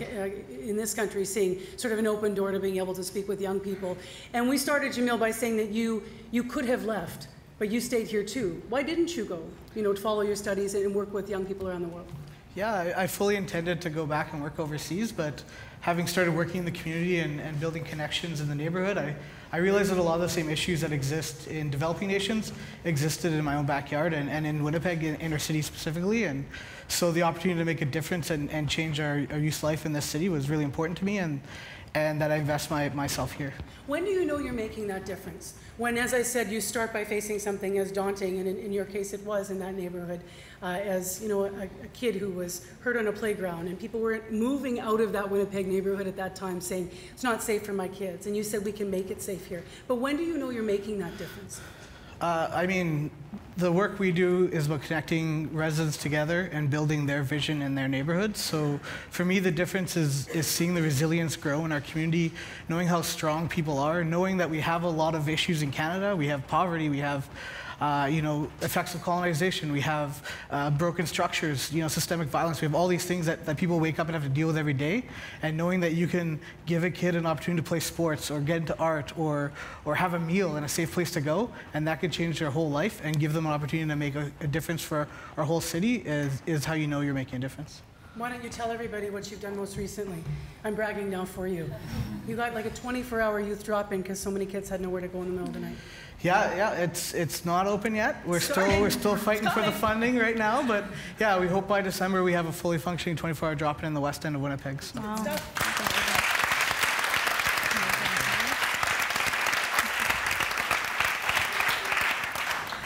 in this country, seeing sort of an open door to being able to speak with young people. And we started, Jamil, by saying that you could have left, but you stayed here too. Why didn't you go, you know, to follow your studies and work with young people around the world? Yeah, I fully intended to go back and work overseas, but having started working in the community and building connections in the neighborhood, I realized that a lot of the same issues that exist in developing nations existed in my own backyard and in Winnipeg, in inner city specifically. And so the opportunity to make a difference and change our youth life in this city was really important to me, and that I invest myself here. When do you know you're making that difference? When, as I said, you start by facing something as daunting, and in your case it was in that neighborhood, as you know, a kid who was hurt on a playground, and people were moving out of that Winnipeg neighborhood at that time saying, it's not safe for my kids, and you said we can make it safe here. But when do you know you're making that difference? I mean, the work we do is about connecting residents together and building their vision in their neighborhoods. So for me, the difference is seeing the resilience grow in our community, knowing how strong people are, knowing that we have a lot of issues in Canada. We have poverty, we have effects of colonization. We have broken structures, systemic violence. We have all these things that people wake up and have to deal with every day. And knowing that you can give a kid an opportunity to play sports or get into art or have a meal and a safe place to go, and that could change their whole life and give them an opportunity to make a difference for our whole city is how you know you're making a difference. Why don't you tell everybody what you've done most recently? I'm bragging now for you. You got like a 24-hour youth drop-in because so many kids had nowhere to go in the middle of the night. Yeah, it's not open yet. We're still fighting for the funding right now, but yeah, we hope by December we have a fully functioning 24-hour drop-in in the west end of Winnipeg. So. Wow.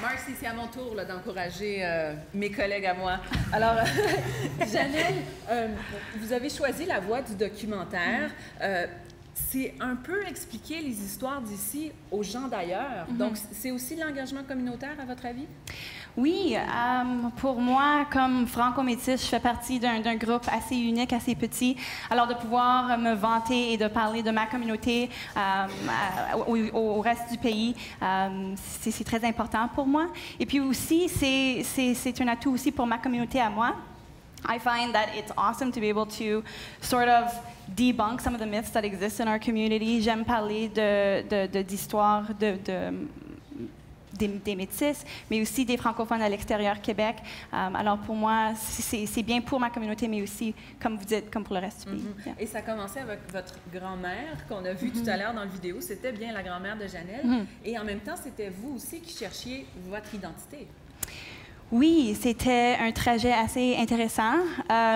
Marcy, c'est à mon tour d'encourager mes collègues à moi. Alors, Janelle, vous avez choisi la voie du documentaire. C'est un peu expliquer les histoires d'ici aux gens d'ailleurs. Donc, c'est aussi de l'engagement communautaire, à votre avis? Oui, pour moi, comme franco-métisse, je fais partie d'un groupe assez unique, assez petit. Alors, de pouvoir me vanter et de parler de ma communauté au reste du pays, c'est très important pour moi. Et puis aussi, c'est un atout aussi pour ma communauté à moi. I find that it's awesome to be able to sort of debunk some of the myths that exist in our community. J'aime parler d'histoires des métis, mais aussi des francophones à l'extérieur Québec. Alors pour moi, c'est bien pour ma communauté, mais aussi, comme vous dites, comme pour le reste du pays. Yeah. Et ça a commencé avec votre grand-mère qu'on a vue tout à l'heure dans la vidéo. C'était bien la grand-mère de Janelle. Et en même temps, c'était vous aussi qui cherchiez votre identité. Oui, c'était un trajet assez intéressant.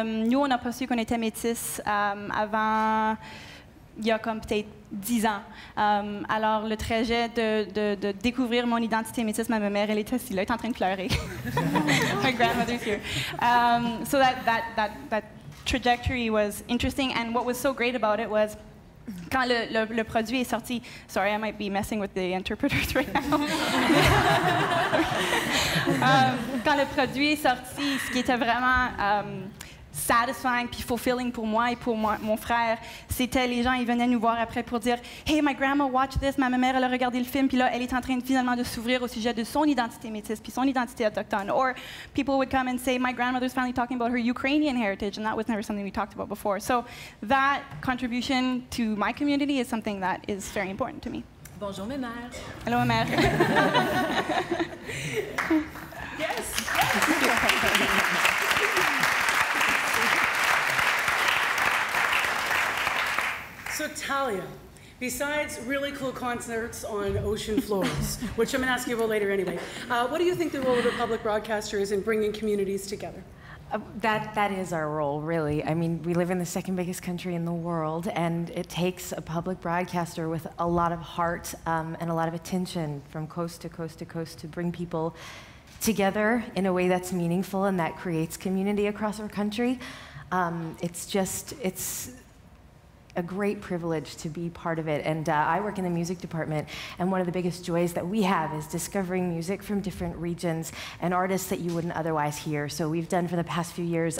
Nous, on n'a pas su qu'on était métis avant, il y a comme peut-être 10 ans. Alors, le trajet de découvrir mon identité métisse, ma mère, elle est assise là, elle est en train de pleurer. My grandmother's here. So that trajectory was interesting, and what was so great about it was quand le produit est sorti, sorry, I might be messing with the interpreters right now. Quand le produit est sorti, ce qui était vraiment satisfying puis fulfilling pour moi et pour mon frère, c'était les gens, ils venaient nous voir après pour dire « Hey, my grandma watched this », ma mère, elle a regardé le film, puis là, elle est en train finalement de s'ouvrir au sujet de son identité métisse puis son identité autochtone. Or people would come and say « My grandmother's finally talking about her Ukrainian heritage, and that was never something we talked about before ». So that contribution to my community is something that is very important to me. Bonjour, mes mères. Hello, ma mère. Yes. So Talia, besides really cool concerts on ocean floors, which I'm going to ask you about later anyway, what do you think the role of a public broadcaster is in bringing communities together? That is our role, really. I mean, we live in the second biggest country in the world, and it takes a public broadcaster with a lot of heart and a lot of attention from coast to coast to coast to bring people together in a way that's meaningful and that creates community across our country. It's a great privilege to be part of it. And I work in the music department, and one of the biggest joys that we have is discovering music from different regions and artists that you wouldn't otherwise hear. So we've done for the past few years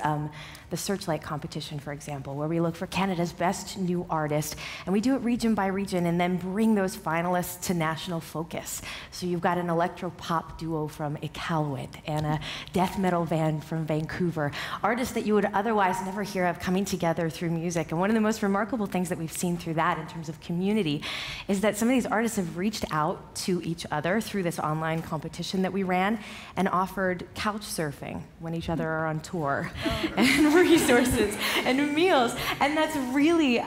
the Searchlight competition, for example, where we look for Canada's best new artist, and we do it region by region and then bring those finalists to national focus. So you've got an electro-pop duo from Iqaluit and a death metal band from Vancouver, artists that you would otherwise never hear of coming together through music. And one of the most remarkable things that we've seen through that in terms of community is that some of these artists have reached out to each other through this online competition that we ran and offered couch surfing when each other are on tour and resources and meals. And that's really,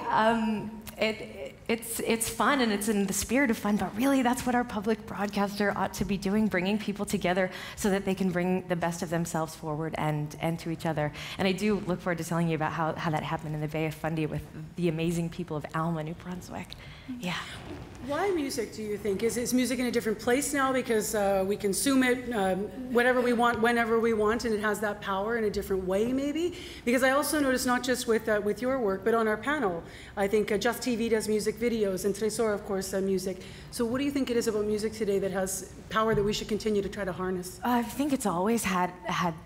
it's fun and it's in the spirit of fun, but really that's what our public broadcaster ought to be doing, bringing people together so that they can bring the best of themselves forward and to each other. And I do look forward to telling you about how that happened in the Bay of Fundy with the amazing people of Alma, New Brunswick. Yeah. Why music, do you think? Is music in a different place now because we consume it whatever we want, whenever we want, and it has that power in a different way, maybe? Because I also noticed, not just with your work, but on our panel, I think Just TV does music videos, and Tresor, of course, music. So what do you think it is about music today that has power that we should continue to try to harness? I think it's always had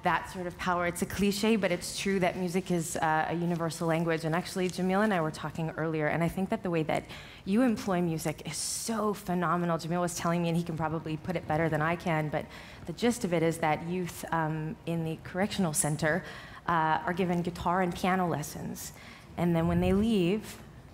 that sort of power. It's a cliche, but it's true that music is a universal language. And actually, Jamil and I were talking earlier, and I think that the way that you employ music is so phenomenal. Jamil was telling me, and he can probably put it better than I can, but the gist of it is that youth in the correctional center are given guitar and piano lessons. And then when they leave,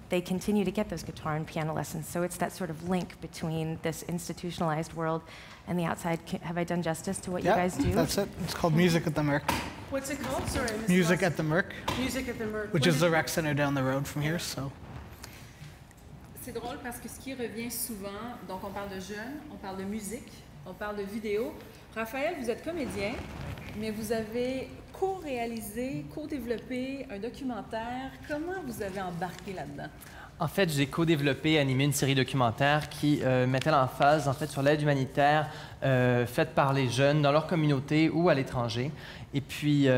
they continue to get those guitar and piano lessons. So it's that sort of link between this institutionalized world and the outside. Have I done justice to what you guys do? That's it. It's called Music at the Merc. What's it called? Sorry, I missed Music at the Merc. Music at the Merc. Which is the rec center down the road from here, so. C'est drôle parce que ce qui revient souvent, donc on parle de jeunes, on parle de musique, on parle de vidéo. Raphaël, vous êtes comédien, mais vous avez co-réalisé, co-développé un documentaire. Comment vous avez embarqué là-dedans? En fait, j'ai co-développé et animé une série documentaire qui mettait l'emphase en fait, sur l'aide humanitaire faite par les jeunes dans leur communauté ou à l'étranger. Et puis,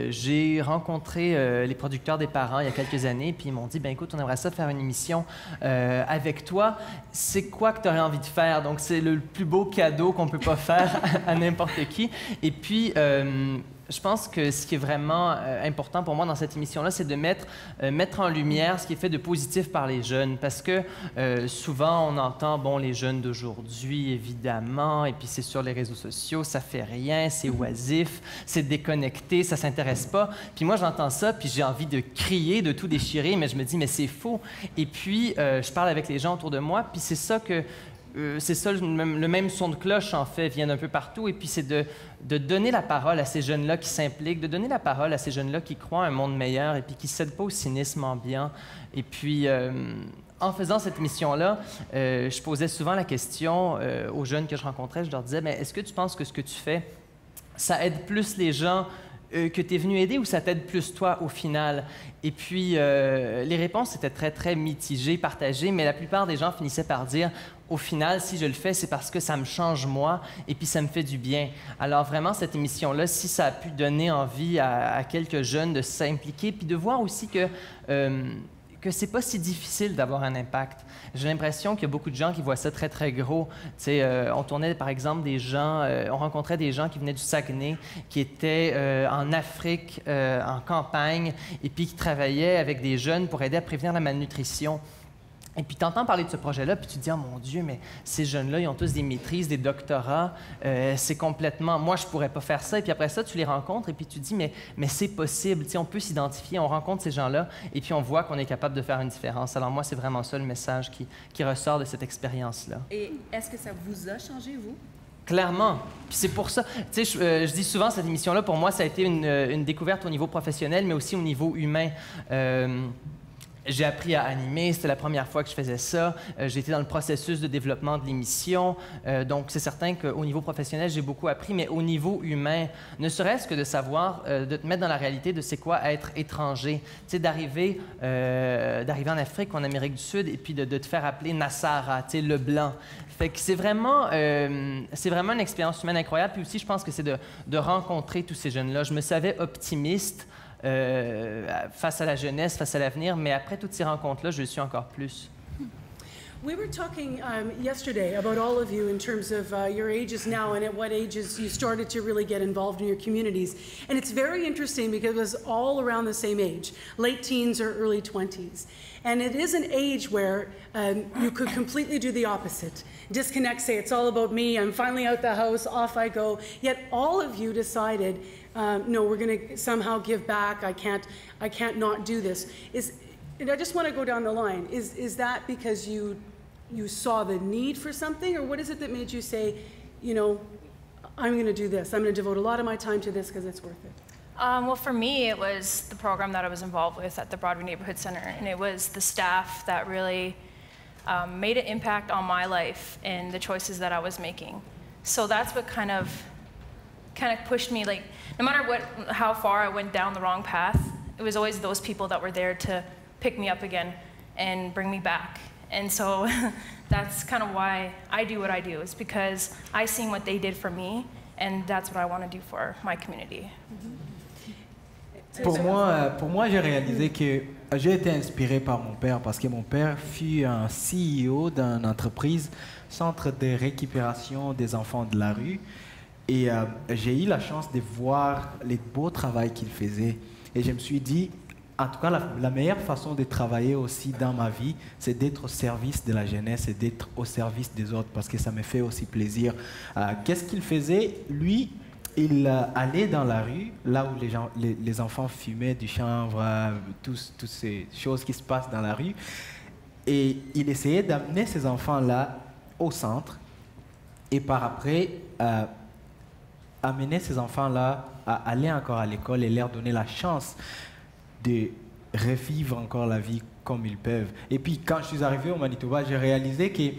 j'ai rencontré les producteurs des parents il y a quelques années, puis ils m'ont dit, ben écoute, on aimerait ça faire une émission avec toi. C'est quoi que tu aurais envie de faire? Donc, c'est le plus beau cadeau qu'on peut pas faire à n'importe qui. Et puis, je pense que ce qui est vraiment important pour moi dans cette émission-là, c'est de mettre en lumière ce qui est fait de positif par les jeunes. Parce que souvent, on entend, bon, les jeunes d'aujourd'hui, évidemment, et puis c'est sur les réseaux sociaux, ça fait rien, c'est oisif, c'est déconnecté, ça s'intéresse pas. Puis moi, j'entends ça, puis j'ai envie de crier, de tout déchirer, mais je me dis, mais c'est faux. Et puis, je parle avec les gens autour de moi, puis c'est ça que... c'est ça, le même son de cloche, en fait, vient d'un peu partout. Et puis, c'est de donner la parole à ces jeunes-là qui s'impliquent, de donner la parole à ces jeunes-là qui croient à un monde meilleur et puis qui ne cèdent pas au cynisme ambiant. Et puis, en faisant cette émission-là, je posais souvent la question aux jeunes que je rencontrais. Je leur disais, mais est-ce que tu penses que ce que tu fais, ça aide plus les gens que tu es venu aider ou ça t'aide plus toi au final? Et puis, les réponses étaient très, très mitigées, partagées, mais la plupart des gens finissaient par dire, au final, si je le fais, c'est parce que ça me change moi et puis ça me fait du bien. Alors vraiment, cette émission-là, si ça a pu donner envie à quelques jeunes de s'impliquer, puis de voir aussi que c'est pas si difficile d'avoir un impact. J'ai l'impression qu'il y a beaucoup de gens qui voient ça très, très gros. Tu sais, on tournait, par exemple, des gens, on rencontrait des gens qui venaient du Saguenay, qui étaient en Afrique, en campagne, et puis qui travaillaient avec des jeunes pour aider à prévenir la malnutrition. Et puis, tu entends parler de ce projet-là, puis tu te dis, oh mon Dieu, mais ces jeunes-là, ils ont tous des maîtrises, des doctorats, c'est complètement... Moi, je pourrais pas faire ça. Et puis après ça, tu les rencontres, et puis tu te dis, mais c'est possible, tu sais, on peut s'identifier, on rencontre ces gens-là, et puis on voit qu'on est capable de faire une différence. Alors moi, c'est vraiment ça le message qui ressort de cette expérience-là. Et est-ce que ça vous a changé, vous? Clairement. Puis c'est pour ça, tu sais, je dis souvent, cette émission-là, pour moi, ça a été une découverte au niveau professionnel, mais aussi au niveau humain. J'ai appris à animer, c'était la première fois que je faisais ça. J'ai été dans le processus de développement de l'émission. Donc, c'est certain qu'au niveau professionnel, j'ai beaucoup appris, mais au niveau humain, ne serait-ce que de savoir, de te mettre dans la réalité de c'est quoi être étranger. Tu sais, d'arriver en Afrique ou en Amérique du Sud et puis de te faire appeler Nassara, tu sais, le blanc. Fait que c'est vraiment une expérience humaine incroyable. Puis aussi, je pense que c'est de rencontrer tous ces jeunes-là. Je me savais optimiste. Face à la jeunesse, face à l'avenir, mais après toutes ces rencontres-là, je le suis encore plus. We were talking yesterday about all of you in terms of your ages now and at what ages you started to really get involved in your communities. And it's very interesting because it was all around the same age, late teens or early 20s. And it is an age where you could completely do the opposite. Disconnect, say, it's all about me, I'm finally out the house, off I go. Yet all of you decided, no, we're going to somehow give back, I can't not do this. And I just want to go down the line. Is that because you saw the need for something, or what is it that made you say, you know, I'm going to do this, I'm going to devote a lot of my time to this because it's worth it? Well, for me, it was the program that I was involved with at the Broadway Neighborhood Center, and it was the staff that really made an impact on my life and the choices that I was making. So that's what kind of pushed me, like, no matter how far I went down the wrong path, it was always those people that were there to pick me up again and bring me back. And so that's kind of why I do what I do. It's because I seen what they did for me, and that's what I want to do for my community. Mm-hmm. Pour moi, j'ai réalisé que j'ai été inspiré par mon père parce que mon père fut un CEO d'une entreprise, centre de récupération des enfants de la rue. Et j'ai eu la chance de voir les beaux travaux qu'il faisait. Et je me suis dit, en tout cas, la meilleure façon de travailler aussi dans ma vie, c'est d'être au service de la jeunesse et d'être au service des autres parce que ça me fait aussi plaisir. Qu'est-ce qu'il faisait? Lui, il allait dans la rue, là où les enfants fumaient du chanvre, toutes ces choses qui se passent dans la rue. Et il essayait d'amener ces enfants-là au centre et par après, amener ces enfants-là à aller encore à l'école et leur donner la chance de revivre encore la vie comme ils peuvent. Et puis, quand je suis arrivé au Manitoba, j'ai réalisé qu'il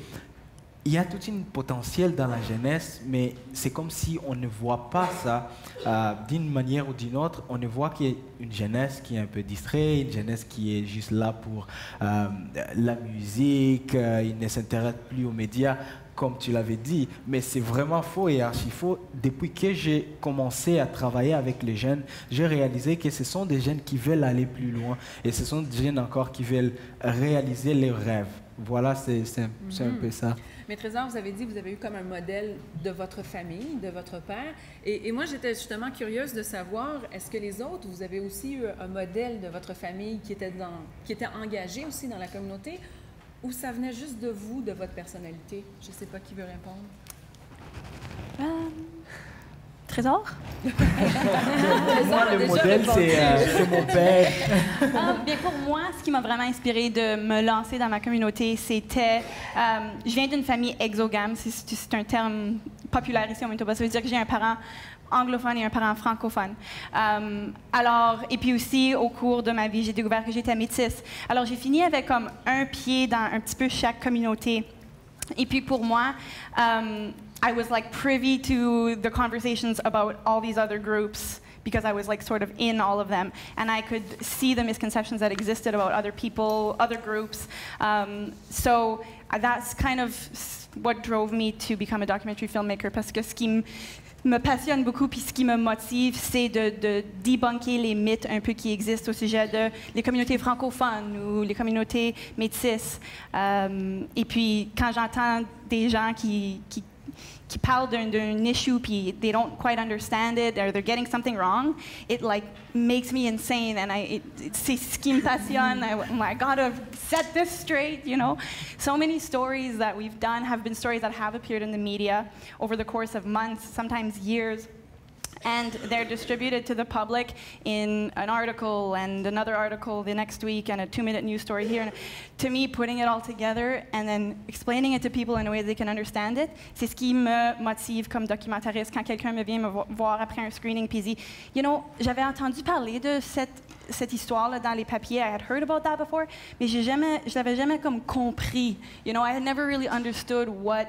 y a tout un potentiel dans la jeunesse, mais c'est comme si on ne voit pas ça d'une manière ou d'une autre. On ne voit qu'il y a une jeunesse qui est un peu distraite, une jeunesse qui est juste là pour la musique, il ne s'intéresse plus aux médias, comme tu l'avais dit, mais c'est vraiment faux et archi faux. Depuis que j'ai commencé à travailler avec les jeunes, j'ai réalisé que ce sont des jeunes qui veulent aller plus loin et ce sont des jeunes encore qui veulent réaliser leurs rêves. Voilà, c'est un peu ça. Mais Trésor, vous avez dit que vous avez eu comme un modèle de votre famille, de votre père. Et moi, j'étais justement curieuse de savoir, est-ce que les autres, vous avez aussi eu un modèle de votre famille qui était engagé aussi dans la communauté? Ou ça venait juste de vous, de votre personnalité? Je ne sais pas qui veut répondre. Trésor? Moi, le modèle, c'est mon père. Bien, pour moi, ce qui m'a vraiment inspiré de me lancer dans ma communauté, c'était... je viens d'une famille exogame. C'est un terme populaire ici au Manitoba. Ça veut dire que j'ai un parent anglophone et un parent francophone. Et puis aussi, au cours de ma vie, j'ai découvert que j'étais métisse. Alors, j'ai fini avec comme un pied dans un petit peu chaque communauté. Et puis, pour moi, I was like privy to the conversations about all these other groups because I was like sort of in all of them. And I could see the misconceptions that existed about other people, other groups. So that's kind of what drove me to become a documentary filmmaker parce que ce qui me passionne beaucoup, puis ce qui me motive, c'est de débunker les mythes un peu qui existent au sujet de les communautés francophones ou les communautés métisses. Et puis, quand j'entends des gens qui parlent d'un issue, puis they don't quite understand it, or they're getting something wrong, it like makes me insane, and c'est ce qui me passionne. I gotta set this straight, you know. So many stories that we've done have been stories that have appeared in the media over the course of months, sometimes years. And they're distributed to the public in an article and another article the next week and a 2-minute news story here. And to me, putting it all together and then explaining it to people in a way they can understand it, c'est ce qui me motive comme documentariste quand quelqu'un me vient me voir après un screening puis dit, you know, j'avais entendu parler de cette histoire-là dans les papiers. I had heard about that before, mais je l'avais jamais comme compris. You know, I had never really understood what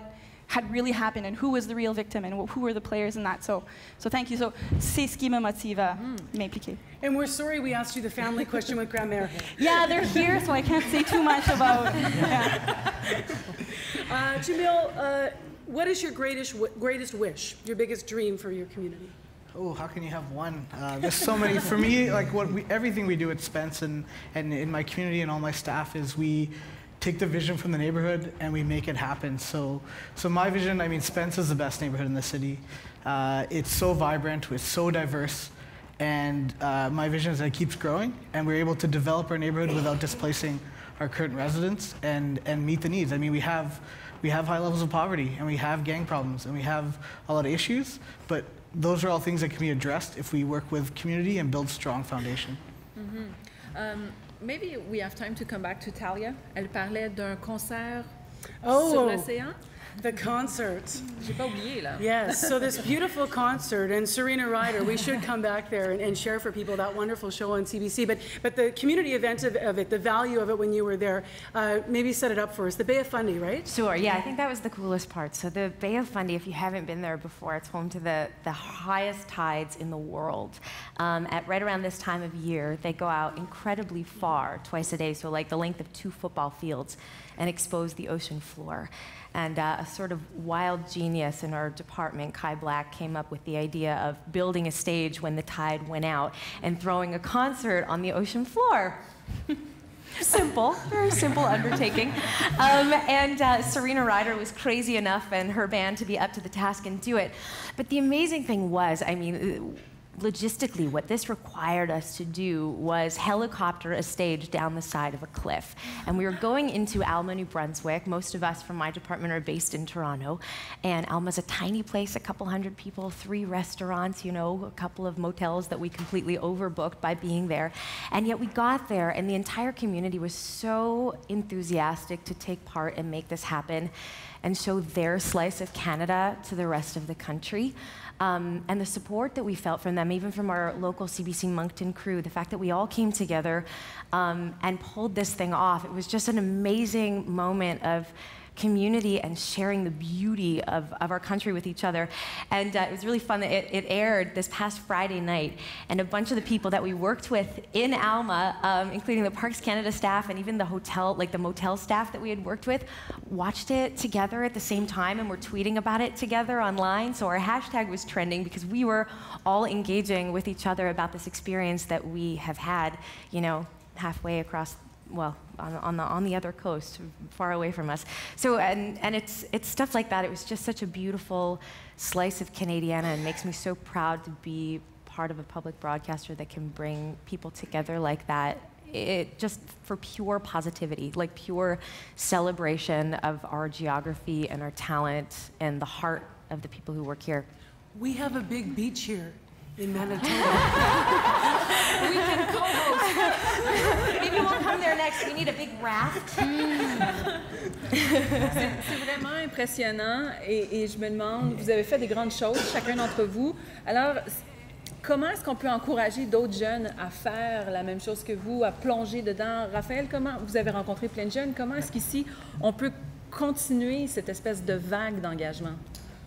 had really happened and who was the real victim and who were the players in that. So thank you. So c'est ce qui me motive à m'impliquer. And we're sorry we asked you the family question with Grandmère. Yeah, they're here, so I can't say too much about. Jamil, what is your greatest wish, your biggest dream for your community? Oh, how can you have one? There's so many. For me, like everything we do at Spence and in my community and all my staff is we take the vision from the neighborhood and we make it happen. So my vision, I mean, Spence is the best neighborhood in the city. It's so vibrant, it's so diverse, and my vision is that it keeps growing and we're able to develop our neighborhood without displacing our current residents and meet the needs. I mean, we have high levels of poverty and we have gang problems and we have a lot of issues, but those are all things that can be addressed if we work with community and build strong foundation. Maybe we have time to come back to Talia. Elle parlait d'un concert Oh, sur l'océan. the concert. J'ai pas oublié, là. Yes, so this beautiful concert, and Serena Ryder, we should come back there and share for people that wonderful show on CBC. But the community event of it, the value of it when you were there, maybe set it up for us. The Bay of Fundy, right? Sure, yeah, I think that was the coolest part. So the Bay of Fundy, if you haven't been there before, it's home to the highest tides in the world. at right around this time of year, they go out incredibly far, twice a day, so like the length of 2 football fields, and expose the ocean floor. And a sort of wild genius in our department, Kai Black, came up with the idea of building a stage when the tide went out and throwing a concert on the ocean floor. Simple, very simple undertaking. Serena Ryder was crazy enough and her band to be up to the task and do it. But the amazing thing was, I mean, logistically, what this required us to do was helicopter a stage down the side of a cliff. And we were going into Alma, New Brunswick. Most of us from my department are based in Toronto. And Alma's a tiny place, a couple hundred people, 3 restaurants, you know, a couple of motels that we completely overbooked by being there. And yet we got there, and the entire community was so enthusiastic to take part and make this happen and show their slice of Canada to the rest of the country. And the support that we felt from them, even from our local CBC Moncton crew, the fact that we all came together and pulled this thing off, it was just an amazing moment of community and sharing the beauty of our country with each other. And it was really fun that it aired this past Friday night, and a bunch of the people that we worked with in Alma, including the Parks Canada staff and even the hotel, like the motel staff that we had worked with, watched it together at the same time and were tweeting about it together online. So our hashtag was trending because we were all engaging with each other about this experience that we have had, you know, halfway across, well, on the other coast, far away from us. So, and it's stuff like that. It was just such a beautiful slice of Canadiana, and makes me so proud to be part of a public broadcaster that can bring people together like that. It just for pure positivity, like pure celebration of our geography and our talent and the heart of the people who work here. We have a big beach here in Manitoba. We can co-host. Maybe we'll come there next. We need a big raft. C'est vraiment impressionnant et je me demande, vous avez fait des grandes choses, chacun d'entre vous. Alors, comment est-ce qu'on peut encourager d'autres jeunes à faire la même chose que vous, à plonger dedans? Raphaël, comment vous avez rencontré plein de jeunes? Comment est-ce qu'ici, on peut continuer cette espèce de vague d'engagement?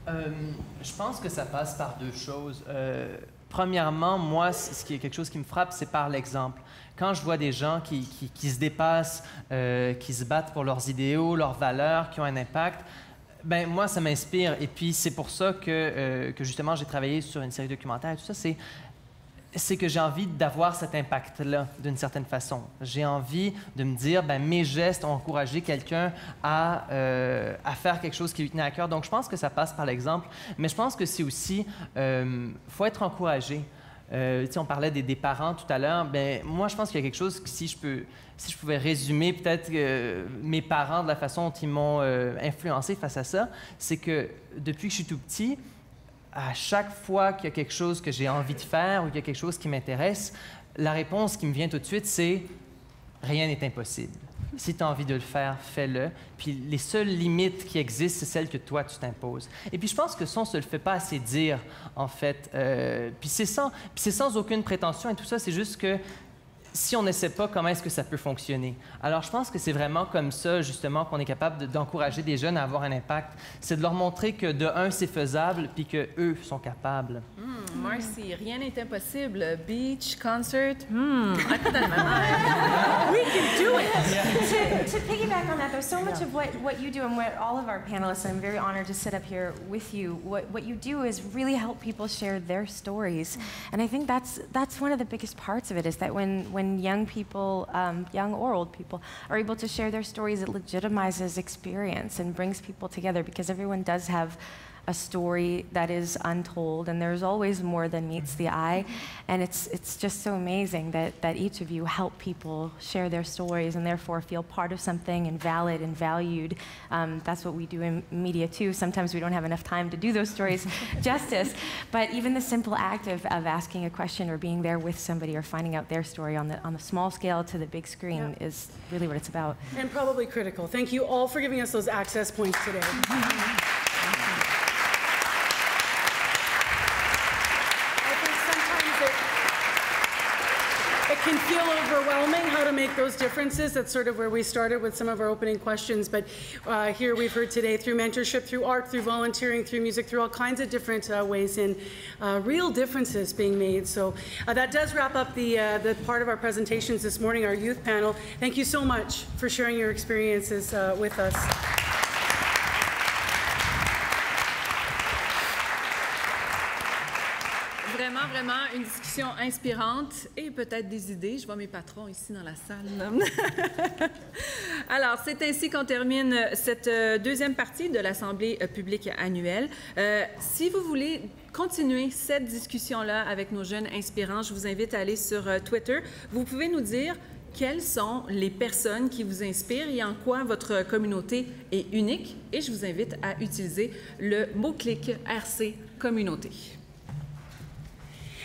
Je pense que ça passe par 2 choses. Premièrement, moi, ce qui est quelque chose qui me frappe, c'est par l'exemple. Quand je vois des gens qui se dépassent, qui se battent pour leurs idéaux, leurs valeurs, qui ont un impact, ben moi, ça m'inspire. Et puis, c'est pour ça que justement, j'ai travaillé sur une série documentaire et tout ça. C'est que j'ai envie d'avoir cet impact-là, d'une certaine façon. J'ai envie de me dire, ben, mes gestes ont encouragé quelqu'un à faire quelque chose qui lui tenait à cœur. Donc, je pense que ça passe par l'exemple. Mais je pense que c'est aussi, faut être encouragé. On parlait des parents tout à l'heure. Ben, moi, je pense qu'il y a quelque chose que si je pouvais résumer peut-être mes parents de la façon dont ils m'ont influencé face à ça, c'est que depuis que je suis tout petit, à chaque fois qu'il y a quelque chose que j'ai envie de faire ou qu'il y a quelque chose qui m'intéresse, la réponse qui me vient tout de suite, c'est « rien n'est impossible ». Si tu as envie de le faire, fais-le. Puis les seules limites qui existent, c'est celles que toi, tu t'imposes. Et puis je pense que ça, on ne se le fait pas assez dire, en fait. Puis c'est sans aucune prétention et tout ça, c'est juste que si on n'essaie pas, comment est-ce que ça peut fonctionner? Alors, je pense que c'est vraiment comme ça, justement, qu'on est capable d'encourager des jeunes à avoir un impact. C'est de leur montrer que, de un, c'est faisable, puis qu'eux sont capables. Marcy, rien n'est impossible. Beach, concert, I put that in my mind. We can do it! To piggyback on that, there's so much of what you do and what all of our panelists, I'm very honored to sit up here with you, what you do is really help people share their stories. And I think that's one of the biggest parts of it, is that when young people, young or old people, are able to share their stories, it legitimizes experience and brings people together, because everyone does have a story that is untold, and there's always more than meets the eye. And it's just so amazing that each of you help people share their stories and therefore feel part of something and valid and valued. That's what we do in media too. Sometimes we don't have enough time to do those stories justice, but even the simple act of asking a question or being there with somebody or finding out their story on the small scale to the big screen is really what it's about. And probably critical. Thank you all for giving us those access points today. can feel overwhelming how to make those differences. That's sort of where we started with some of our opening questions. But here we've heard today through mentorship, through art, through volunteering, through music, through all kinds of different ways in real differences being made. So that does wrap up the part of our presentations this morning, our youth panel. Thank you so much for sharing your experiences with us. Vraiment une discussion inspirante et peut-être des idées. Je vois mes patrons ici dans la salle. Alors, c'est ainsi qu'on termine cette deuxième partie de l'Assemblée publique annuelle. Si vous voulez continuer cette discussion-là avec nos jeunes inspirants, je vous invite à aller sur Twitter. Vous pouvez nous dire quelles sont les personnes qui vous inspirent et en quoi votre communauté est unique. Et je vous invite à utiliser le mot-clic RC Communauté.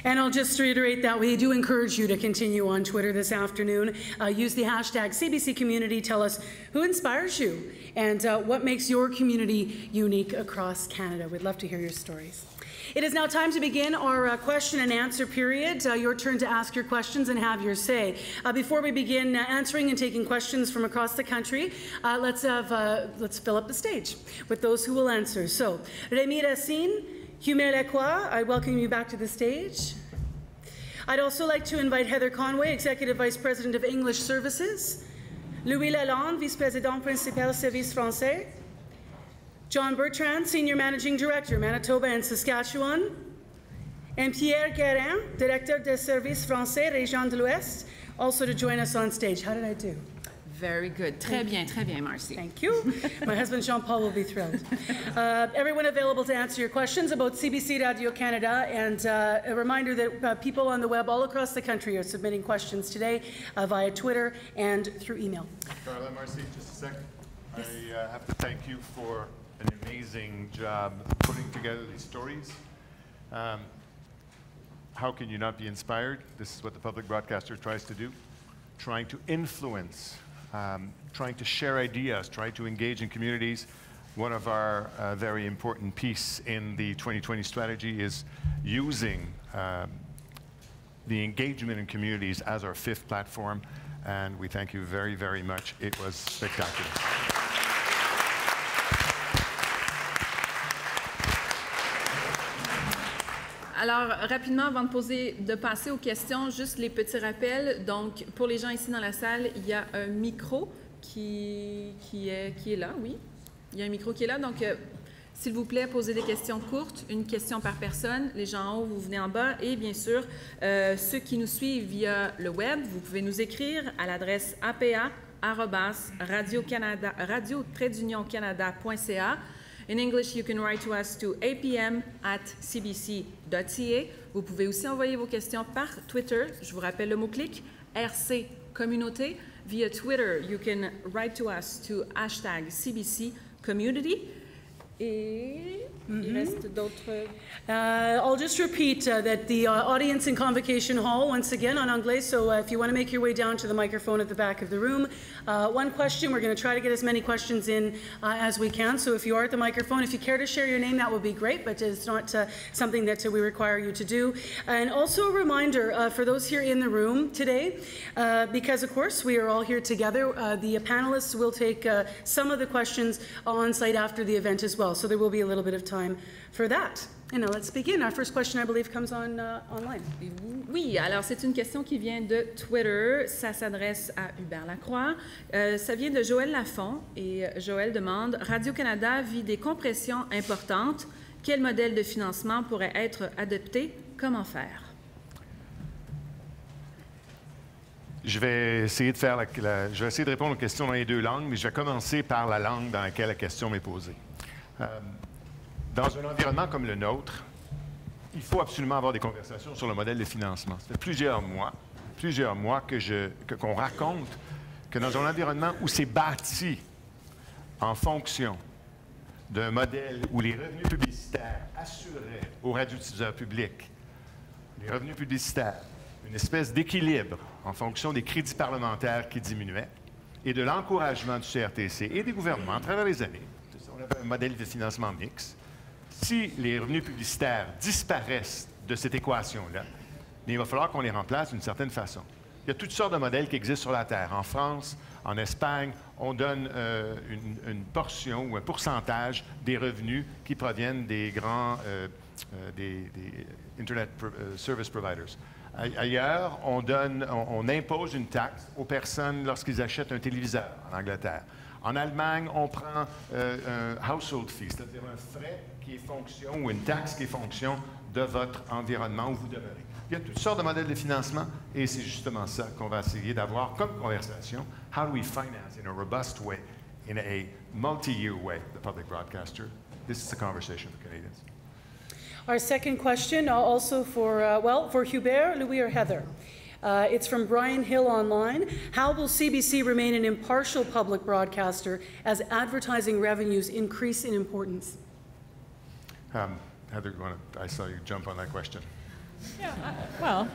And I'll just reiterate that we do encourage you to continue on Twitter this afternoon. Use the hashtag CBC Community. Tell us who inspires you and what makes your community unique across Canada. We'd love to hear your stories. It is now time to begin our question and answer period. Your turn to ask your questions and have your say. Before we begin answering and taking questions from across the country, let's fill up the stage with those who will answer. So, Rémi Racine, Humel Ekwa, I welcome you back to the stage. I'd also like to invite Heather Conway, Executive Vice President of English Services, Louis Lalonde, Vice-Président Principal Service Français, John Bertrand, Senior Managing Director, Manitoba and Saskatchewan, and Pierre Guérin, Directeur des Services Français, Région de l'Ouest, also to join us on stage. How did I do? Very good. Très bien, Marcy. Thank you. My husband Jean-Paul will be thrilled. Everyone available to answer your questions about CBC Radio Canada, and a reminder that people on the web all across the country are submitting questions today via Twitter and through email. Carla, Marcy, just a second. Yes. I have to thank you for an amazing job putting together these stories. How can you not be inspired? This is what the public broadcaster tries to do, trying to influence, trying to share ideas, trying to engage in communities. One of our very important pieces in the 2020 strategy is using the engagement in communities as our fifth platform, and we thank you very, very much. It was spectacular. Alors, rapidement, avant de passer aux questions, juste les petits rappels. Donc, pour les gens ici dans la salle, il y a un micro qui est là, oui. Il y a un micro qui est là. Donc, s'il vous plaît, posez des questions courtes, une question par personne. Les gens en haut, vous venez en bas. Et bien sûr, ceux qui nous suivent via le web, vous pouvez nous écrire à l'adresse apa@radio-canada.ca. In English, you can write to us to apm@cbc.ca. Vous pouvez aussi envoyer vos questions par Twitter. Je vous rappelle le mot-clic RC Communauté. Via Twitter, you can write to us to #CBC Community. Et il reste d'autres... I'll just repeat that the audience in Convocation Hall, once again, en anglais, so if you want to make your way down to the microphone at the back of the room, one question, we're going to try to get as many questions in as we can, so if you are at the microphone, if you care to share your name, that would be great, but it's not something that we require you to do. And also a reminder for those here in the room today, because of course we are all here together, the panelists will take some of the questions on site after the event as well. So there will be a little bit of time for that. And now let's begin. Our first question, I believe, comes on online. Oui, alors c'est une question qui vient de Twitter. Ça s'adresse à Hubert Lacroix. Ça vient de Joël Lafont. Et Joël demande, Radio-Canada vit des compressions importantes. Quel modèle de financement pourrait être adopté? Comment faire? Je vais essayer de répondre aux questions dans les deux langues, mais je vais commencer par la langue dans laquelle la question m'est posée. Dans un environnement comme le nôtre, il faut absolument avoir des conversations sur le modèle de financement. Ça fait plusieurs mois qu'on raconte que dans un environnement où c'est bâti en fonction d'un modèle où les revenus publicitaires assuraient aux radiodiffuseurs publics les revenus publicitaires, une espèce d'équilibre en fonction des crédits parlementaires qui diminuaient et de l'encouragement du CRTC et des gouvernements à travers les années. On avait un modèle de financement mixte. Si les revenus publicitaires disparaissent de cette équation-là, il va falloir qu'on les remplace d'une certaine façon. Il y a toutes sortes de modèles qui existent sur la Terre. En France, en Espagne, on donne une portion ou un pourcentage des revenus qui proviennent des grands des Internet Service Providers. Ailleurs, on impose une taxe aux personnes lorsqu'ils achètent un téléviseur en Angleterre. En Allemagne, on prend un household fee, c'est-à-dire un frais qui est fonction ou une taxe qui est fonction de votre environnement où vous demeurez. Il y a toutes sortes de modèles de financement et c'est justement ça qu'on va essayer d'avoir comme conversation. How do we finance in a robust way, in a multi-year way, the public broadcaster? This is the conversation for Canadians. Our second question, also for Hubert, Louis, or Heather. It's from Brian Hill online. How will CBC remain an impartial public broadcaster as advertising revenues increase in importance? Heather, I saw you jump on that question. Yeah, well,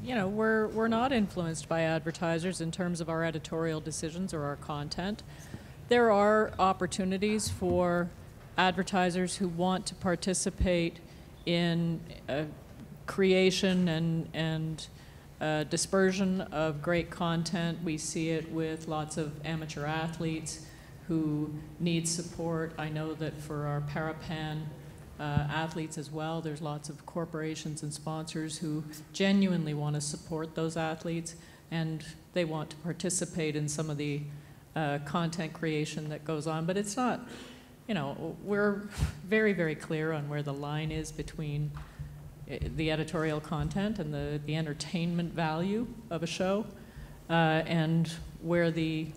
you know, we're not influenced by advertisers in terms of our editorial decisions or our content. There are opportunities for advertisers who want to participate in creation and dispersion of great content. We see it with lots of amateur athletes who need support. I know that for our Parapan athletes as well, there's lots of corporations and sponsors who genuinely want to support those athletes, and they want to participate in some of the content creation that goes on. But it's not, you know, we're very, very clear on where the line is between the editorial content and the entertainment value of a show, and where the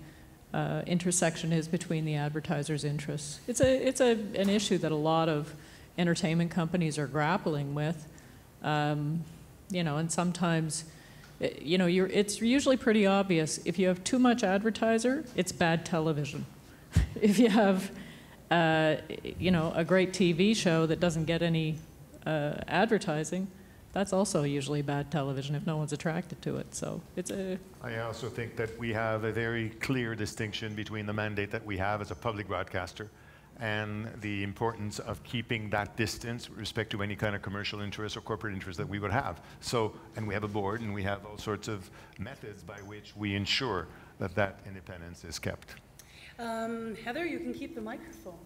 intersection is between the advertiser's interests. It's an issue that a lot of entertainment companies are grappling with, you know, and sometimes, you know, it's usually pretty obvious. If you have too much advertiser, it's bad television. If you have, you know, a great TV show that doesn't get any advertising, that's also usually bad television if no one's attracted to it. So it's a... I also think that we have a very clear distinction between the mandate that we have as a public broadcaster and the importance of keeping that distance with respect to any kind of commercial interest or corporate interest that we would have. So, and we have a board and we have all sorts of methods by which we ensure that that independence is kept. Heather, you can keep the microphone.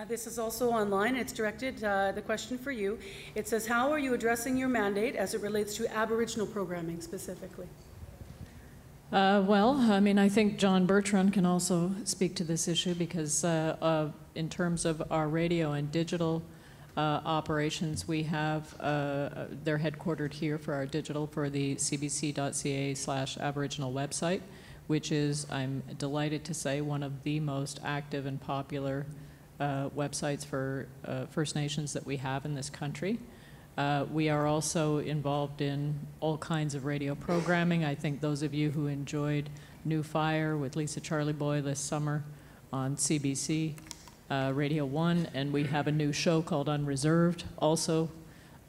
This is also online. It's directed, the question for you. It says, how are you addressing your mandate as it relates to Aboriginal programming specifically? Well, I mean, I think John Bertrand can also speak to this issue because in terms of our radio and digital operations, we have, they're headquartered here for our digital for the cbc.ca/Aboriginal website, which is, I'm delighted to say, one of the most active and popular websites for First Nations that we have in this country. We are also involved in all kinds of radio programming. I think those of you who enjoyed New Fire with Lisa Charlieboy this summer on CBC Radio 1, and we have a new show called Unreserved, also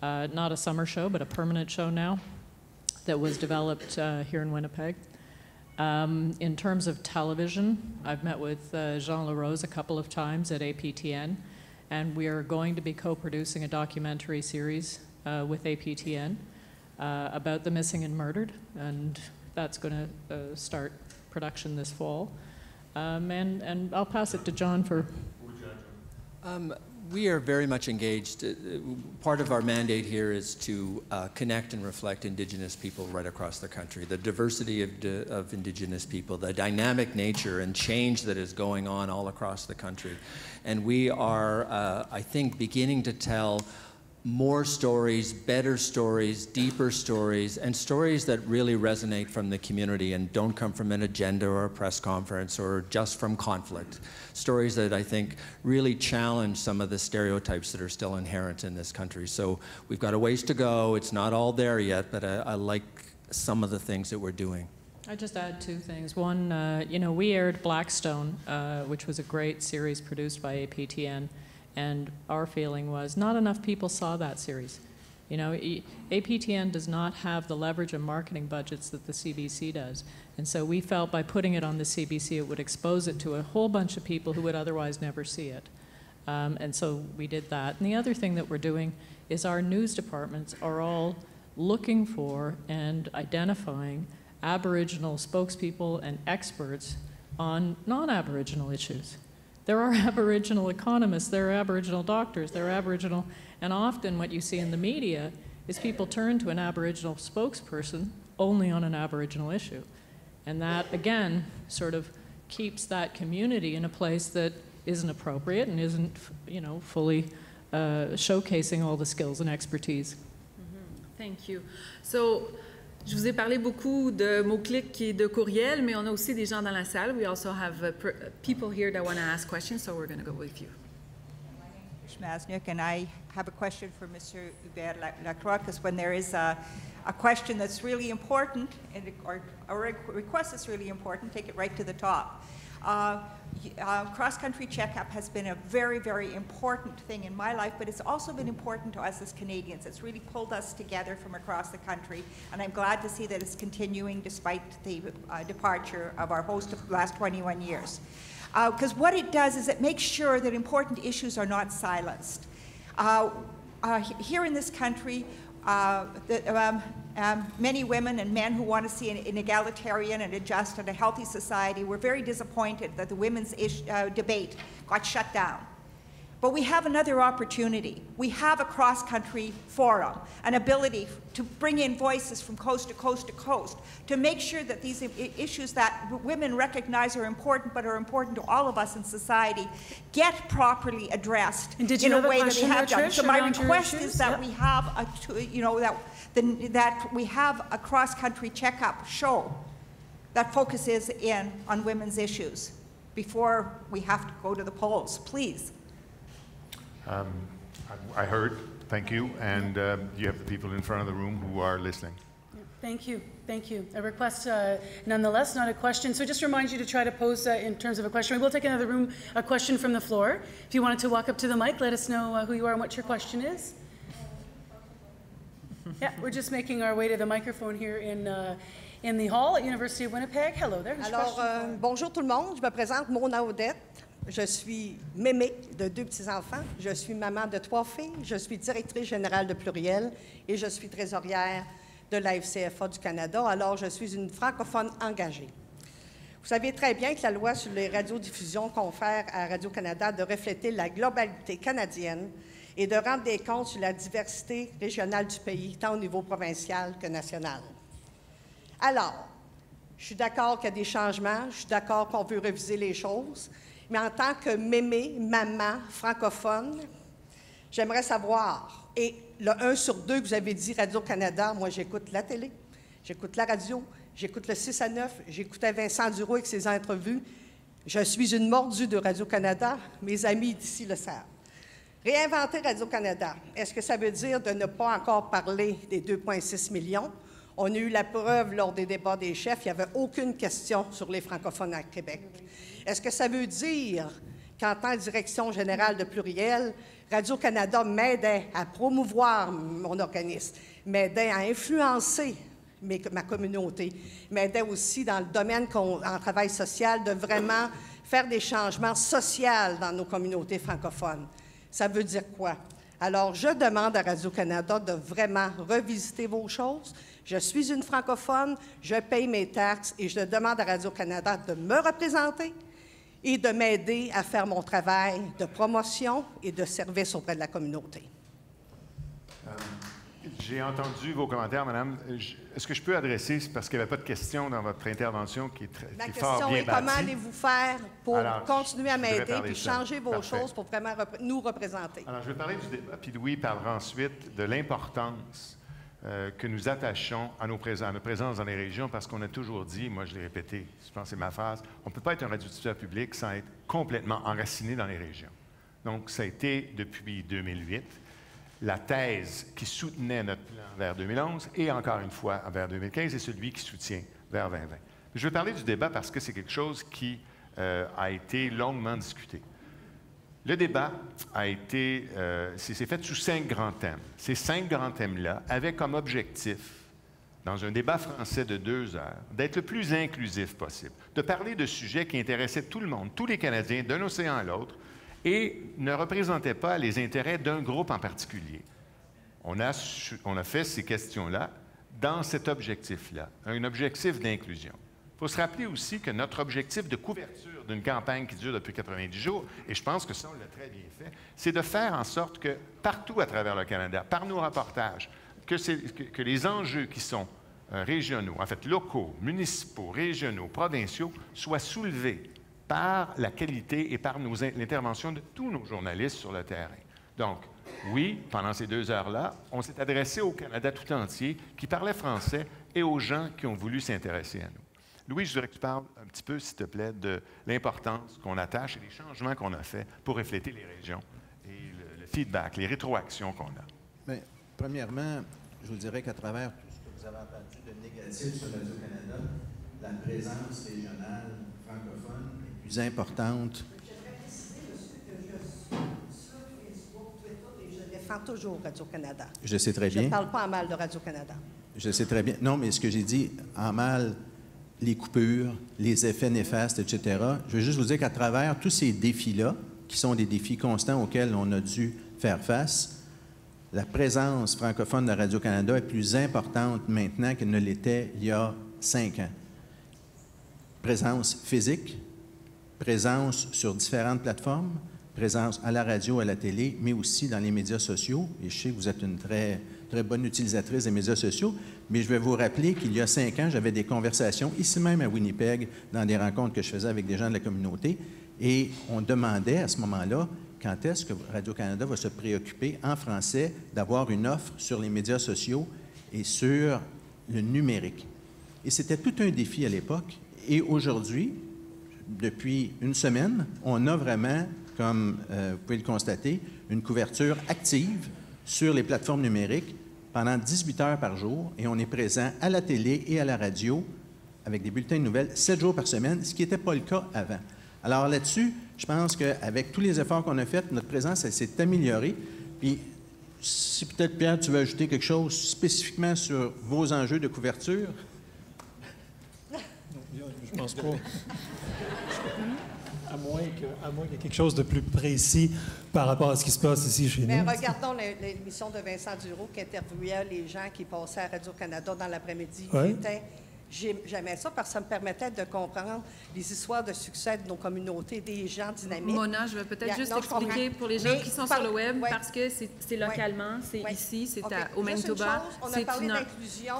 not a summer show, but a permanent show now that was developed here in Winnipeg. In terms of television, I've met with Jean LaRose a couple of times at APTN, and we are going to be co-producing a documentary series with APTN about the missing and murdered, and that's going to start production this fall. And I'll pass it to John for... We are very much engaged. Part of our mandate here is to connect and reflect Indigenous people right across the country. The diversity of Indigenous people, the dynamic nature and change that is going on all across the country. And we are, I think, beginning to tell more stories, better stories, deeper stories, and stories that really resonate from the community and don't come from an agenda or a press conference or just from conflict. Stories that I think really challenge some of the stereotypes that are still inherent in this country. So we've got a ways to go. It's not all there yet, but I like some of the things that we're doing. I just add two things. One, you know, we aired Blackstone, which was a great series produced by APTN. And our feeling was not enough people saw that series. You know, APTN does not have the leverage and marketing budgets that the CBC does. And so we felt by putting it on the CBC, it would expose it to a whole bunch of people who would otherwise never see it. And so we did that. And the other thing that we're doing is our news departments are all looking for and identifying Aboriginal spokespeople and experts on non-Aboriginal issues. There are Aboriginal economists, there are Aboriginal doctors, there are Aboriginal, and often what you see in the media is people turn to an Aboriginal spokesperson only on an Aboriginal issue. And that, again, sort of keeps that community in a place that isn't appropriate and isn't, you know, fully showcasing all the skills and expertise. Thank you. So, je vous ai parlé beaucoup de mots-clics et de courriels, mais on a aussi des gens dans la salle. We also have people here that want to ask questions, so we're going to go with you. Masniuk, and I have a question for Mr. Hubert Lacroix, because when there is a question that's really important, or a request that's really important, take it right to the top. Cross-country checkup has been a very, very important thing in my life, but it's also been important to us as Canadians. It's really pulled us together from across the country, and I'm glad to see that it's continuing despite the departure of our host of the last 21 years. Because what it does is it makes sure that important issues are not silenced. Here in this country, many women and men who want to see an egalitarian and a just and a healthy society were very disappointed that the women's debate got shut down. But we have another opportunity. We have a cross-country forum, an ability to bring in voices from coast to coast to coast, to make sure that these issues that women recognize are important, but are important to all of us in society, get properly addressed in a way that they have done. So my request is that we have that we have a cross-country checkup show that focuses in on women's issues before we have to go to the polls, please. I heard, thank you, and you have the people in front of the room who are listening. Thank you, thank you. A request, nonetheless, not a question. So just remind you to try to pose in terms of a question. We will take a question from the floor. If you wanted to walk up to the mic, let us know who you are and what your question is. Yeah, we're just making our way to the microphone here in the hall at University of Winnipeg. Hello there. Alors, bonjour tout le monde. Je me présente, Mona Odette. Je suis mémé de 2 petits-enfants. Je suis maman de 3 filles. Je suis directrice générale de Pluriel et je suis trésorière de la FCFA du Canada. Alors, je suis une francophone engagée. Vous savez très bien que la loi sur les radiodiffusions confère à Radio-Canada de refléter la globalité canadienne et de rendre des comptes sur la diversité régionale du pays, tant au niveau provincial que national. Alors, je suis d'accord qu'il y a des changements, je suis d'accord qu'on veut réviser les choses, mais en tant que mémé, maman, francophone, j'aimerais savoir, et le 1 sur 2 que vous avez dit Radio-Canada, moi j'écoute la télé, j'écoute la radio, j'écoute le 6 à 9, j'écoutais Vincent Duro avec ses entrevues, je suis une mordue de Radio-Canada, mes amis d'ici le savent. Réinventer Radio-Canada, est-ce que ça veut dire de ne pas encore parler des 2,6 millions? On a eu la preuve lors des débats des chefs, il n'y avait aucune question sur les francophones à Québec. Est-ce que ça veut dire qu'en tant que direction générale de Pluriel, Radio-Canada m'aidait à promouvoir mon organisme, m'aidait à influencer ma communauté, m'aidait aussi dans le domaine en travail social de vraiment faire des changements sociaux dans nos communautés francophones? Ça veut dire quoi? Alors, je demande à Radio-Canada de vraiment revisiter vos choses. Je suis une francophone, je paye mes taxes et je demande à Radio-Canada de me représenter et de m'aider à faire mon travail de promotion et de service auprès de la communauté. J'ai entendu vos commentaires, Madame. Est-ce que je peux adresser, parce qu'il n'y avait pas de question dans votre intervention qui est fort bien bâtie. Ma question est comment allez-vous faire pour continuer à m'aider et changer vos choses pour vraiment nous représenter? Alors, je vais parler du débat, puis Louis parlera ensuite de l'importance que nous attachons à notre présence dans les régions, parce qu'on a toujours dit, moi je l'ai répété, je pense que c'est ma phrase, on ne peut pas être un radiodiffuseur public sans être complètement enraciné dans les régions. Donc, ça a été depuis 2008. La thèse qui soutenait notre plan vers 2011 et encore une fois vers 2015 est celui qui soutient vers 2020. Je vais parler du débat parce que c'est quelque chose qui a été longuement discuté. Le débat s'est fait sous 5 grands thèmes. Ces 5 grands thèmes-là avaient comme objectif, dans un débat français de 2 heures, d'être le plus inclusif possible, de parler de sujets qui intéressaient tout le monde, tous les Canadiens, d'un océan à l'autre, et ne représentait pas les intérêts d'un groupe en particulier. on a fait ces questions-là dans cet objectif-là, un objectif d'inclusion. Il faut se rappeler aussi que notre objectif de couverture d'une campagne qui dure depuis 90 jours, et je pense que ça, on l'a très bien fait, c'est de faire en sorte que partout à travers le Canada, par nos reportages, que les enjeux qui sont régionaux, en fait locaux, municipaux, régionaux, provinciaux, soient soulevés par la qualité et par l'intervention de tous nos journalistes sur le terrain. Donc, oui, pendant ces 2 heures-là, on s'est adressé au Canada tout entier qui parlait français et aux gens qui ont voulu s'intéresser à nous. Louis, je voudrais que tu parles un petit peu, s'il te plaît, de l'importance qu'on attache et les changements qu'on a faits pour refléter les régions et le feedback, les rétroactions qu'on a. Bien, premièrement, je vous dirais qu'à travers tout ce que vous avez entendu de négatif sur Radio-Canada, la présence régionale francophone est plus importante. J'aimerais préciser, monsieur, que je suis sur Facebook, Twitter, et je défends toujours Radio-Canada. Je sais très bien. Je ne parle pas en mal de Radio-Canada. Je sais très bien. Non, mais ce que j'ai dit, en mal, les coupures, les effets néfastes, etc., je veux juste vous dire qu'à travers tous ces défis-là, qui sont des défis constants auxquels on a dû faire face, la présence francophone de Radio-Canada est plus importante maintenant qu'elle ne l'était il y a 5 ans. Présence physique, présence sur différentes plateformes, présence à la radio, à la télé, mais aussi dans les médias sociaux. Et je sais que vous êtes une très bonne utilisatrice des médias sociaux, mais je vais vous rappeler qu'il y a 5 ans, j'avais des conversations, ici même à Winnipeg, dans des rencontres que je faisais avec des gens de la communauté, et on demandait à ce moment-là, quand est-ce que Radio-Canada va se préoccuper en français d'avoir une offre sur les médias sociaux et sur le numérique. Et c'était tout un défi à l'époque. Et aujourd'hui, depuis une semaine, on a vraiment, comme vous pouvez le constater, une couverture active sur les plateformes numériques pendant 18 heures par jour, et on est présent à la télé et à la radio avec des bulletins de nouvelles 7 jours par semaine, ce qui n'était pas le cas avant. Alors là-dessus, je pense qu'avec tous les efforts qu'on a faits, notre présence s'est améliorée. Puis, si peut-être, Pierre, tu veux ajouter quelque chose spécifiquement sur vos enjeux de couverture? Je pense pas. À moins qu'il y ait quelque chose de plus précis par rapport à ce qui se passe ici chez nous. Mais regardons l'émission de Vincent Dureau qui interviewait les gens qui passaient à Radio-Canada dans l'après-midi. Ouais. J'aimais ça parce que ça me permettait de comprendre les histoires de succès de nos communautés, des gens dynamiques. Mona, je vais peut-être juste expliquer pour les gens qui sont sur le web, parce que c'est localement, c'est ici, c'est au Manitoba. On a parlé d'inclusion.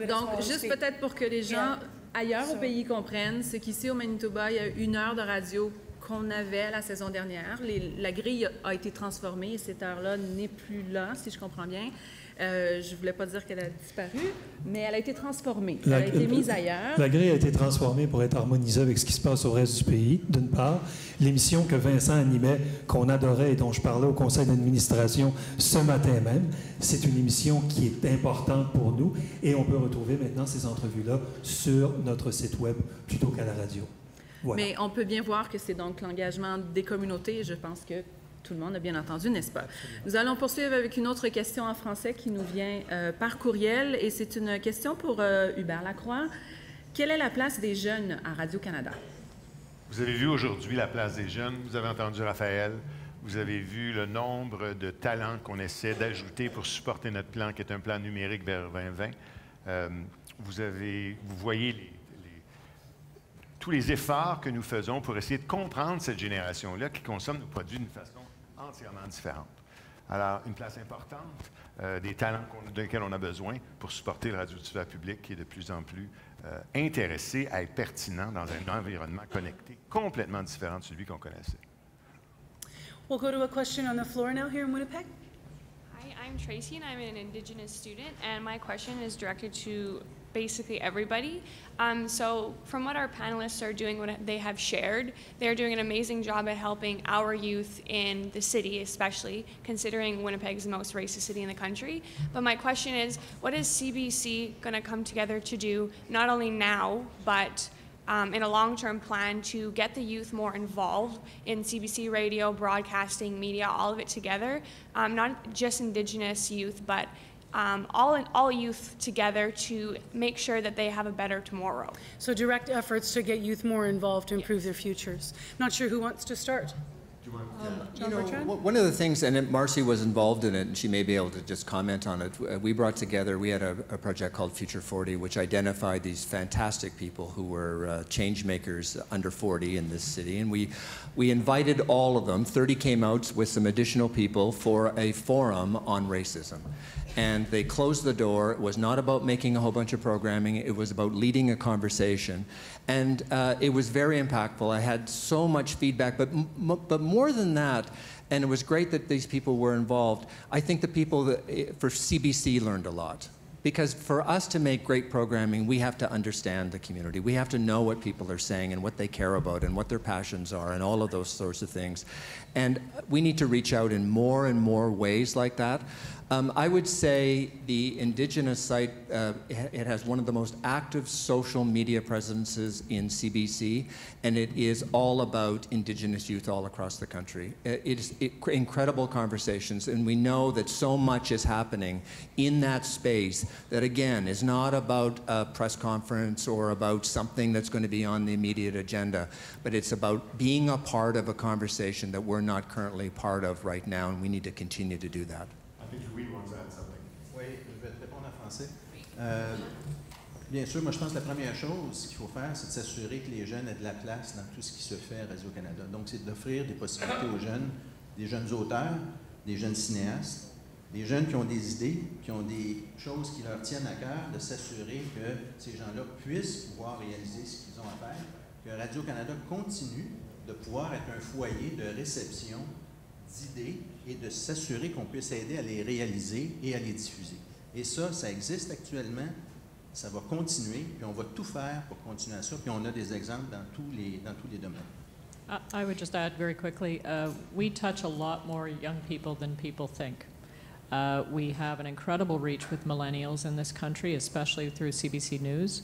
Donc, juste peut-être pour que les gens ailleurs au pays comprennent, c'est qu'ici au Manitoba, il y a 1 heure de radio qu'on avait la saison dernière. La grille a été transformée et cette heure-là n'est plus là, si je comprends bien. Je ne voulais pas dire qu'elle a disparu, mais elle a été transformée. Elle a été mise ailleurs. La grille a été transformée pour être harmonisée avec ce qui se passe au reste du pays, d'une part. L'émission que Vincent animait, qu'on adorait et dont je parlais au conseil d'administration ce matin même, c'est une émission qui est importante pour nous et on peut retrouver maintenant ces entrevues-là sur notre site web plutôt qu'à la radio. Voilà. Mais on peut bien voir que c'est donc l'engagement des communautés. Je pense que tout le monde a bien entendu, n'est-ce pas? Nous allons poursuivre avec une autre question en français qui nous vient par courriel et c'est une question pour Hubert Lacroix. Quelle est la place des jeunes à Radio-Canada? Vous avez vu aujourd'hui la place des jeunes, vous avez entendu Raphaël, vous avez vu le nombre de talents qu'on essaie d'ajouter pour supporter notre plan qui est un plan numérique vers 2020. Vous voyez tous les efforts que nous faisons pour essayer de comprendre cette génération-là qui consomme nos produits d'une façon entièrement différente. Alors, une place importante, des talents desquels on a besoin pour supporter le radiodiffusion public qui est de plus en plus intéressé à être pertinent dans un environnement connecté complètement différent de celui qu'on connaissait. We'll go to a question on the floor now here in Winnipeg. Hi, I'm Tracy and I'm an Indigenous student and my question is directed to basically everybody. So from what our panelists are doing, what they have shared, they're doing an amazing job at helping our youth in the city, especially considering Winnipeg is the most racist city in the country. But my question is, what is CBC going to come together to do, not only now, but in a long-term plan to get the youth more involved in CBC radio, broadcasting, media, all of it together, not just Indigenous youth, but all youth together to make sure that they have a better tomorrow. So direct efforts to get youth more involved to improve their futures. Not sure who wants to start. Do One of the things, and Marcy was involved in it, and she may be able to just comment on it. We brought together, we had a project called Future 40, which identified these fantastic people who were change makers under 40 in this city. And we invited all of them, 30 came out with some additional people for a forum on racism. And they closed the door. It was not about making a whole bunch of programming. It was about leading a conversation. And it was very impactful. I had so much feedback, but more than that, and it was great that these people were involved, I think the people for CBC learned a lot. Because for us to make great programming, we have to understand the community. We have to know what people are saying and what they care about and what their passions are and all of those sorts of things. And we need to reach out in more and more ways like that. I would say the Indigenous site, it has one of the most active social media presences in CBC, and it is all about Indigenous youth all across the country. It is incredible conversations, and we know that so much is happening in that space that, again, is not about a press conference or about something that's going to be on the immediate agenda, but it's about being a part of a conversation that we're not currently part of right now, and we need to continue to do that. Oui, je vais te répondre en français. Bien sûr, moi je pense que la première chose qu'il faut faire, c'est de s'assurer que les jeunes aient de la place dans tout ce qui se fait à Radio-Canada. Donc, c'est d'offrir des possibilités aux jeunes, des jeunes auteurs, des jeunes cinéastes, des jeunes qui ont des idées, qui ont des choses qui leur tiennent à cœur, de s'assurer que ces gens-là puissent pouvoir réaliser ce qu'ils ont à faire, que Radio-Canada continue de pouvoir être un foyer de réception d'idées et de s'assurer qu'on puisse aider à les réaliser et à les diffuser. Et ça existe actuellement, ça va continuer, puis on va tout faire pour continuer à ça, puis on a des exemples dans tous les domaines. I would just add very quickly, we touch a lot more young people than people think. We have an incredible reach with millennials in this country, especially through CBC News.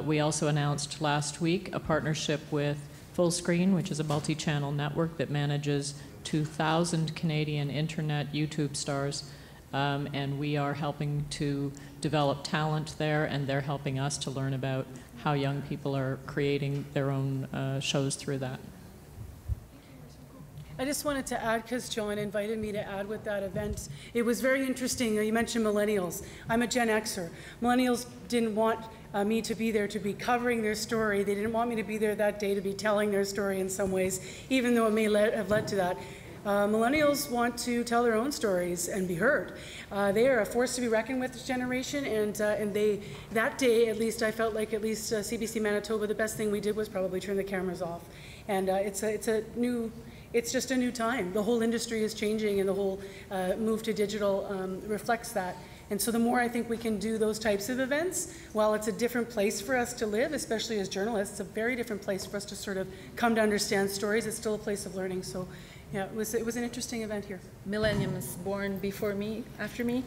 We also announced last week a partnership with Fullscreen, which is a multi-channel network that manages 2,000 Canadian internet YouTube stars, and we are helping to develop talent there, and they're helping us to learn about how young people are creating their own shows through that. I just wanted to add, because Joanne invited me to add with that event, it was very interesting. You mentioned millennials. I'm a Gen Xer. Millennials didn't want me to be there to be covering their story. They didn't want me to be there that day to be telling their story in some ways, even though it may have led to that. Millennials want to tell their own stories and be heard. They are a force to be reckoned with, this generation, and they, that day, at least I felt like at least CBC Manitoba, the best thing we did was probably turn the cameras off. And it's just a new time. The whole industry is changing, and the whole move to digital reflects that. And so the more I think we can do those types of events, while it's a different place for us to live, especially as journalists, it's a very different place for us to sort of come to understand stories. It's still a place of learning. So yeah, it was an interesting event here. Millenniums born before me, after me,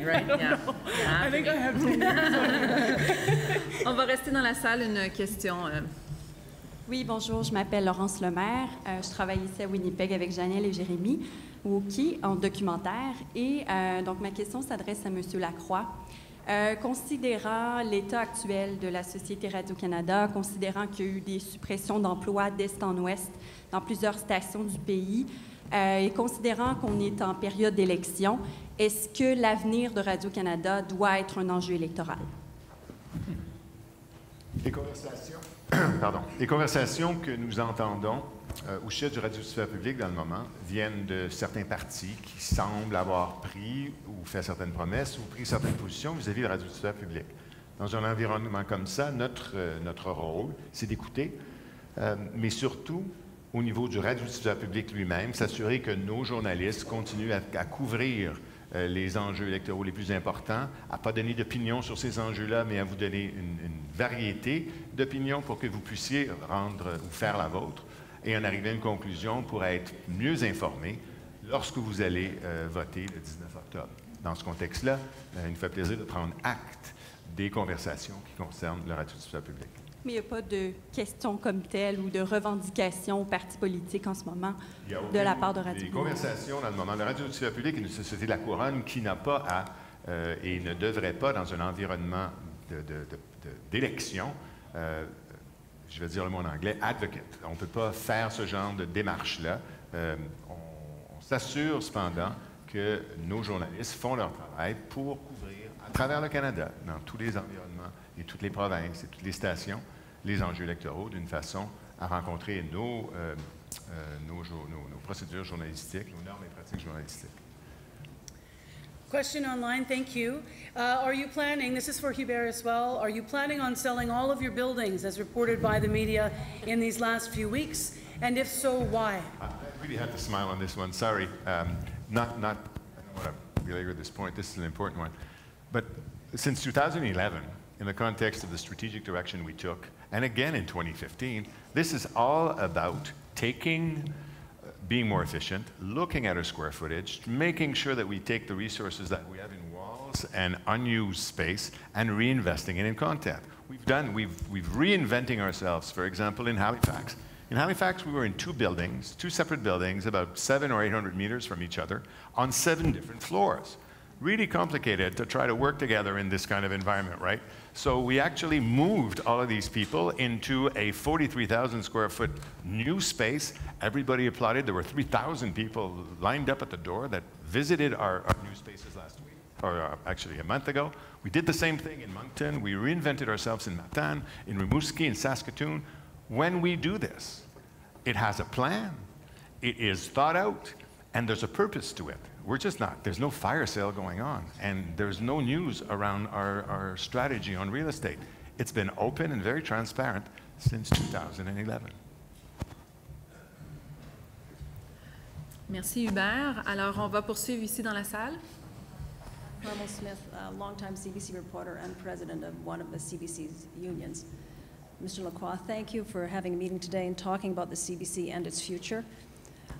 right? Yeah. I think I have 10 years. On va rester dans la salle. Une question. Oui, bonjour, je m'appelle Laurence Lemaire. Je travaille ici à Winnipeg avec Janelle et Jérémy, au Wookie, en documentaire. Et donc, ma question s'adresse à M. Lacroix. Considérant l'état actuel de la Société Radio-Canada, considérant qu'il y a eu des suppressions d'emplois d'est en ouest dans plusieurs stations du pays, et considérant qu'on est en période d'élection, est-ce que l'avenir de Radio-Canada doit être un enjeu électoral? Les conversations que nous entendons au chef du radiodiffuseur public dans le moment viennent de certains partis qui semblent avoir pris ou fait certaines promesses ou pris certaines positions vis-à-vis du radiodiffuseur public. Dans un environnement comme ça, notre rôle, c'est d'écouter, mais surtout, au niveau du radiodiffuseur public lui-même, s'assurer que nos journalistes continuent à couvrir les enjeux électoraux les plus importants, à ne pas donner d'opinion sur ces enjeux-là, mais à vous donner une variété d'opinions pour que vous puissiez rendre ou faire la vôtre et en arriver à une conclusion pour être mieux informé lorsque vous allez voter le 19 octobre. Dans ce contexte-là, il nous fait plaisir de prendre acte des conversations qui concernent le radiodiffuseur public. Mais il n'y a pas de questions comme telles ou de revendications aux partis politiques en ce moment de la part de Radio-Canada. Les conversations dans le moment. Le radiodiffuseur public est une société de la couronne qui n'a pas à et ne devrait pas, dans un environnement d'élection, je vais dire le mot en anglais, advocate. On ne peut pas faire ce genre de démarche-là on s'assure cependant que nos journalistes font leur travail pour couvrir à travers le Canada, dans tous les environnements et toutes les provinces et toutes les stations, les enjeux électoraux d'une façon à rencontrer nos procédures journalistiques, nos normes et pratiques journalistiques. Question online, thank you. Are you planning, this is for Hubert as well, are you planning on selling all of your buildings as reported by the media in these last few weeks? And if so, why? I really had to smile on this one, sorry. I don't want to belabor this point, this is an important one. But since 2011, in the context of the strategic direction we took, and again in 2015, this is all about being more efficient, looking at our square footage, making sure that we take the resources that we have in walls and unused space and reinvesting it in content. We've reinventing ourselves, for example, in Halifax. In Halifax, we were in two separate buildings, about 700 or 800 meters from each other, on 7 different floors. Really complicated to try to work together in this kind of environment, right? So we actually moved all of these people into a 43,000 square foot new space. Everybody applauded. There were 3,000 people lined up at the door that visited our new spaces last week, or actually a month ago. We did the same thing in Moncton. We reinvented ourselves in Matane, in Rimouski, in Saskatoon. When we do this, it has a plan, it is thought out, and there's a purpose to it. We're just not, there's no fire sale going on, and there's no news around our strategy on real estate. It's been open and very transparent since 2011. Merci Hubert. Alors, on va poursuivre ici dans la salle. Carmel Smith, longtime CBC reporter and president of one of the CBC's unions. Mr. Lacroix, thank you for having a meeting today and talking about the CBC and its future.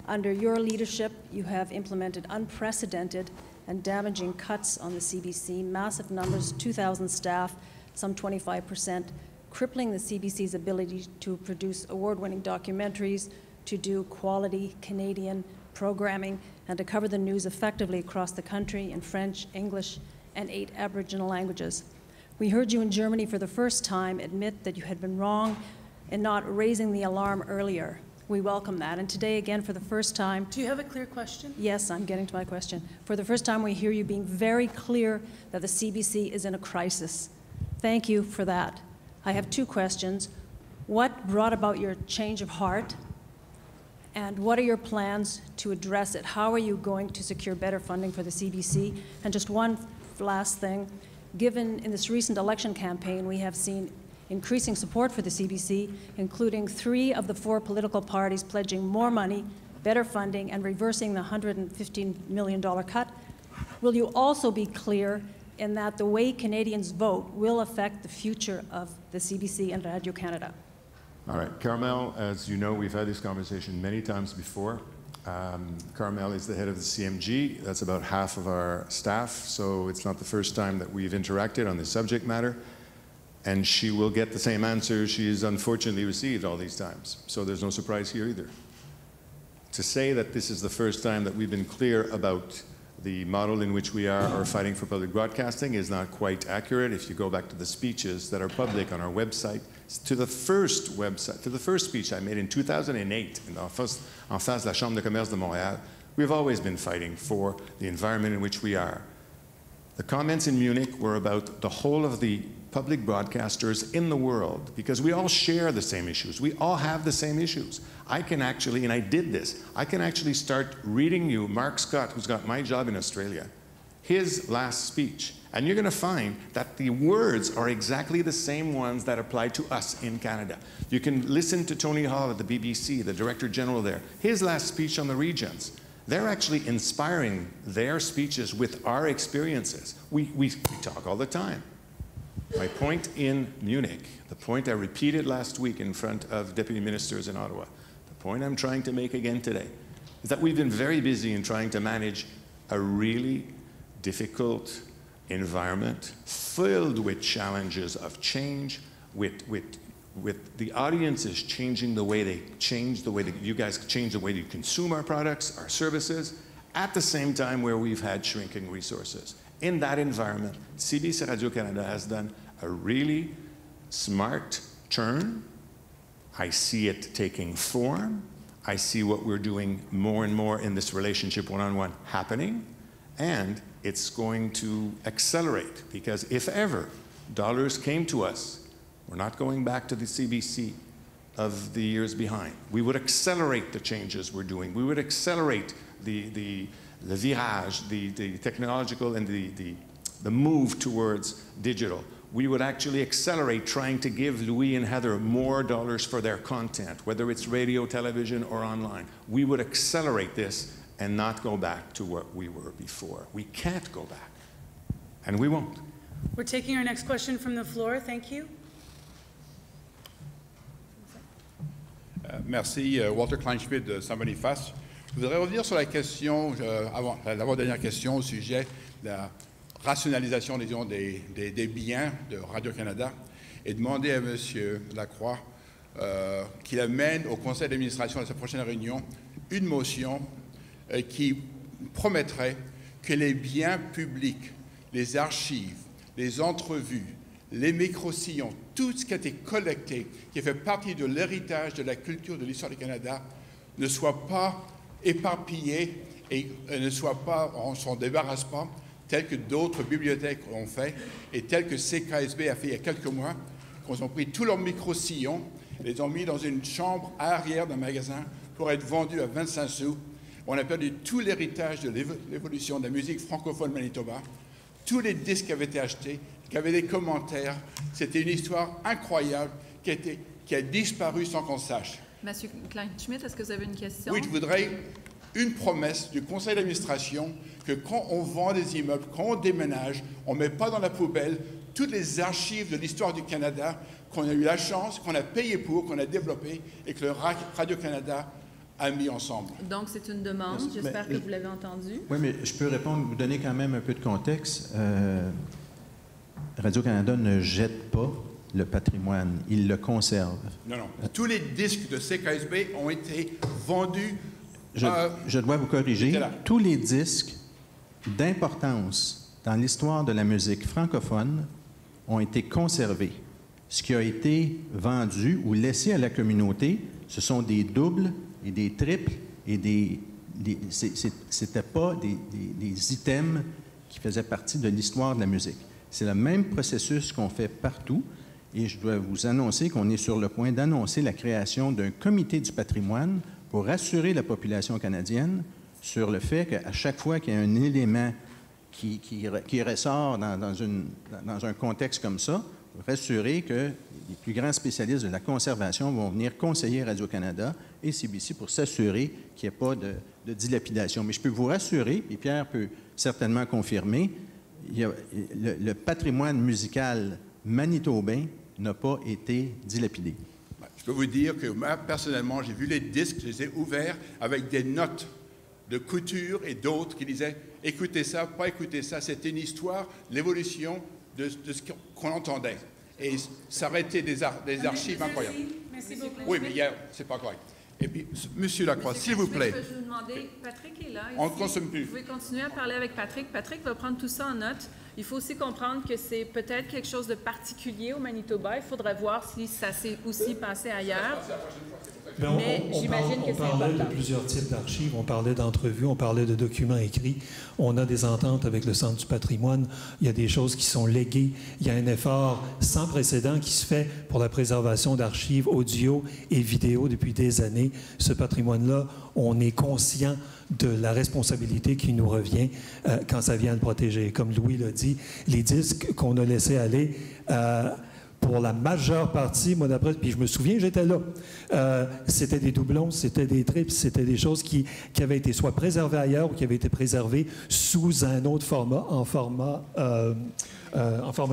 Under your leadership, you have implemented unprecedented and damaging cuts on the CBC, massive numbers, 2,000 staff, some 25%, crippling the CBC's ability to produce award-winning documentaries, to do quality Canadian programming, and to cover the news effectively across the country in French, English, and 8 Aboriginal languages. We heard you in Germany for the first time admit that you had been wrong in not raising the alarm earlier. We welcome that. And today, again, for the first time... Do you have a clear question? Yes, I'm getting to my question. For the first time, we hear you being very clear that the CBC is in a crisis. Thank you for that. I have 2 questions. What brought about your change of heart? And what are your plans to address it? How are you going to secure better funding for the CBC? And just one last thing. Given in this recent election campaign, we have seen increasing support for the CBC, including 3 of the 4 political parties pledging more money, better funding, and reversing the $115 million cut. Will you also be clear in that the way Canadians vote will affect the future of the CBC and Radio-Canada? All right, Carmel, as you know, we've had this conversation many times before. Carmel is the head of the CMG. That's about half of our staff, so it's not the first time that we've interacted on this subject matter. And she will get the same answer she's unfortunately received all these times. So there's no surprise here either. To say that this is the first time that we've been clear about the model in which we are fighting for public broadcasting is not quite accurate. If you go back to the speeches that are public on our website, to the first speech I made in 2008 en face de la Chambre de commerce de Montréal, we've always been fighting for the environment in which we are. The comments in Munich were about the whole of the public broadcasters in the world, because we all share the same issues. We all have the same issues. I can actually, and I did this, I can actually start reading you Mark Scott, who's got my job in Australia, his last speech. And you're going to find that the words are exactly the same ones that apply to us in Canada. You can listen to Tony Hall at the BBC, the Director General there, his last speech on the regions. They're actually inspiring their speeches with our experiences. We talk all the time. My point in Munich, the point I repeated last week in front of deputy ministers in Ottawa, the point I'm trying to make again today, is that we've been very busy in trying to manage a really difficult environment filled with challenges of change, with the audiences changing the way they change, the way that you guys change the way you consume our products, our services, at the same time where we've had shrinking resources. In that environment, CBC Radio-Canada has done a really smart turn. I see it taking form. I see what we're doing more and more in this relationship one-on-one happening, and it's going to accelerate, because if ever dollars came to us, we're not going back to the CBC of the years behind. We would accelerate the changes we're doing. We would accelerate the virage, the technological and the move towards digital. We would actually accelerate trying to give Louis and Heather more dollars for their content, whether it's radio, television, or online. We would accelerate this and not go back to what we were before. We can't go back, and we won't. We're taking our next question from the floor. Thank you. Merci. Walter Kleinschmidt de Saint-Boniface. Je voudrais revenir sur la question, avant l'avant-dernière question, au sujet de la rationalisation, disons, des biens de Radio-Canada, et demander à M. Lacroix qu'il amène au conseil d'administration de sa prochaine réunion une motion qui promettrait que les biens publics, les archives, les entrevues, les micro-sillons, tout ce qui a été collecté, qui fait partie de l'héritage de la culture de l'histoire du Canada, ne soit pas éparpillé et on ne s'en débarrasse pas, tel que d'autres bibliothèques ont fait, et tel que CKSB a fait il y a quelques mois, qu'on a pris tous leurs micro-sillons, les ont mis dans une chambre arrière d'un magasin pour être vendus à 25 sous. On a perdu tout l'héritage de l'évolution de la musique francophone Manitoba, tous les disques qui avaient été achetés, qui avaient des commentaires. C'était une histoire incroyable qui a disparu sans qu'on sache. Monsieur Kleinschmidt, est-ce que vous avez une question? Oui, je voudrais une promesse du conseil d'administration que quand on vend des immeubles, quand on déménage, on ne met pas dans la poubelle toutes les archives de l'histoire du Canada qu'on a eu la chance, qu'on a payé pour, qu'on a développé et que le Radio-Canada a mis ensemble. Donc, c'est une demande. J'espère que vous l'avez entendu. Oui, mais je peux répondre, vous donner quand même un peu de contexte. Radio-Canada ne jette pas le patrimoine, il le conserve. Non, non. Tous les disques de CKSB ont été vendus. Je dois vous corriger. Tous les disques d'importance dans l'histoire de la musique francophone ont été conservés. Ce qui a été vendu ou laissé à la communauté, ce sont des doubles et des triples et c'était pas des items qui faisaient partie de l'histoire de la musique. C'est le même processus qu'on fait partout et je dois vous annoncer qu'on est sur le point d'annoncer la création d'un comité du patrimoine pour rassurer la population canadienne sur le fait qu'à chaque fois qu'il y a un élément qui ressort dans un contexte comme ça, rassurer que les plus grands spécialistes de la conservation vont venir conseiller Radio-Canada et CBC pour s'assurer qu'il n'y ait pas de dilapidation. Mais je peux vous rassurer, et Pierre peut certainement confirmer, le patrimoine musical manitobain n'a pas été dilapidé. Je peux vous dire que moi, personnellement, j'ai vu les disques, je les ai ouverts avec des notes de couture et d'autres qui disaient « écoutez ça, pas écoutez ça ». C'était une histoire, l'évolution de ce qu'on entendait. Et ça aurait été des archives incroyables. Merci beaucoup. Oui, mais c'est pas correct. Et puis, Monsieur Lacroix, s'il vous plaît. Je peux vous demander, Patrick est là. On ne consomme plus. Vous pouvez continuer à parler avec Patrick. Patrick va prendre tout ça en note. Il faut aussi comprendre que c'est peut-être quelque chose de particulier au Manitoba. Il faudrait voir si ça s'est aussi passé ailleurs. Mais j'imagine que c'est important. On parlait de plusieurs types d'archives. On parlait d'entrevues, on parlait de documents écrits. On a des ententes avec le Centre du patrimoine. Il y a des choses qui sont léguées. Il y a un effort sans précédent qui se fait pour la préservation d'archives audio et vidéo depuis des années. Ce patrimoine-là, on est conscient de la responsabilité qui nous revient quand ça vient de protéger. Comme Louis l'a dit, les disques qu'on a laissés aller, pour la majeure partie, moi d'après, puis je me souviens, j'étais là, c'était des doublons, c'était des trips, c'était des choses qui avaient été soit préservées ailleurs ou qui avaient été préservées sous un autre format, en format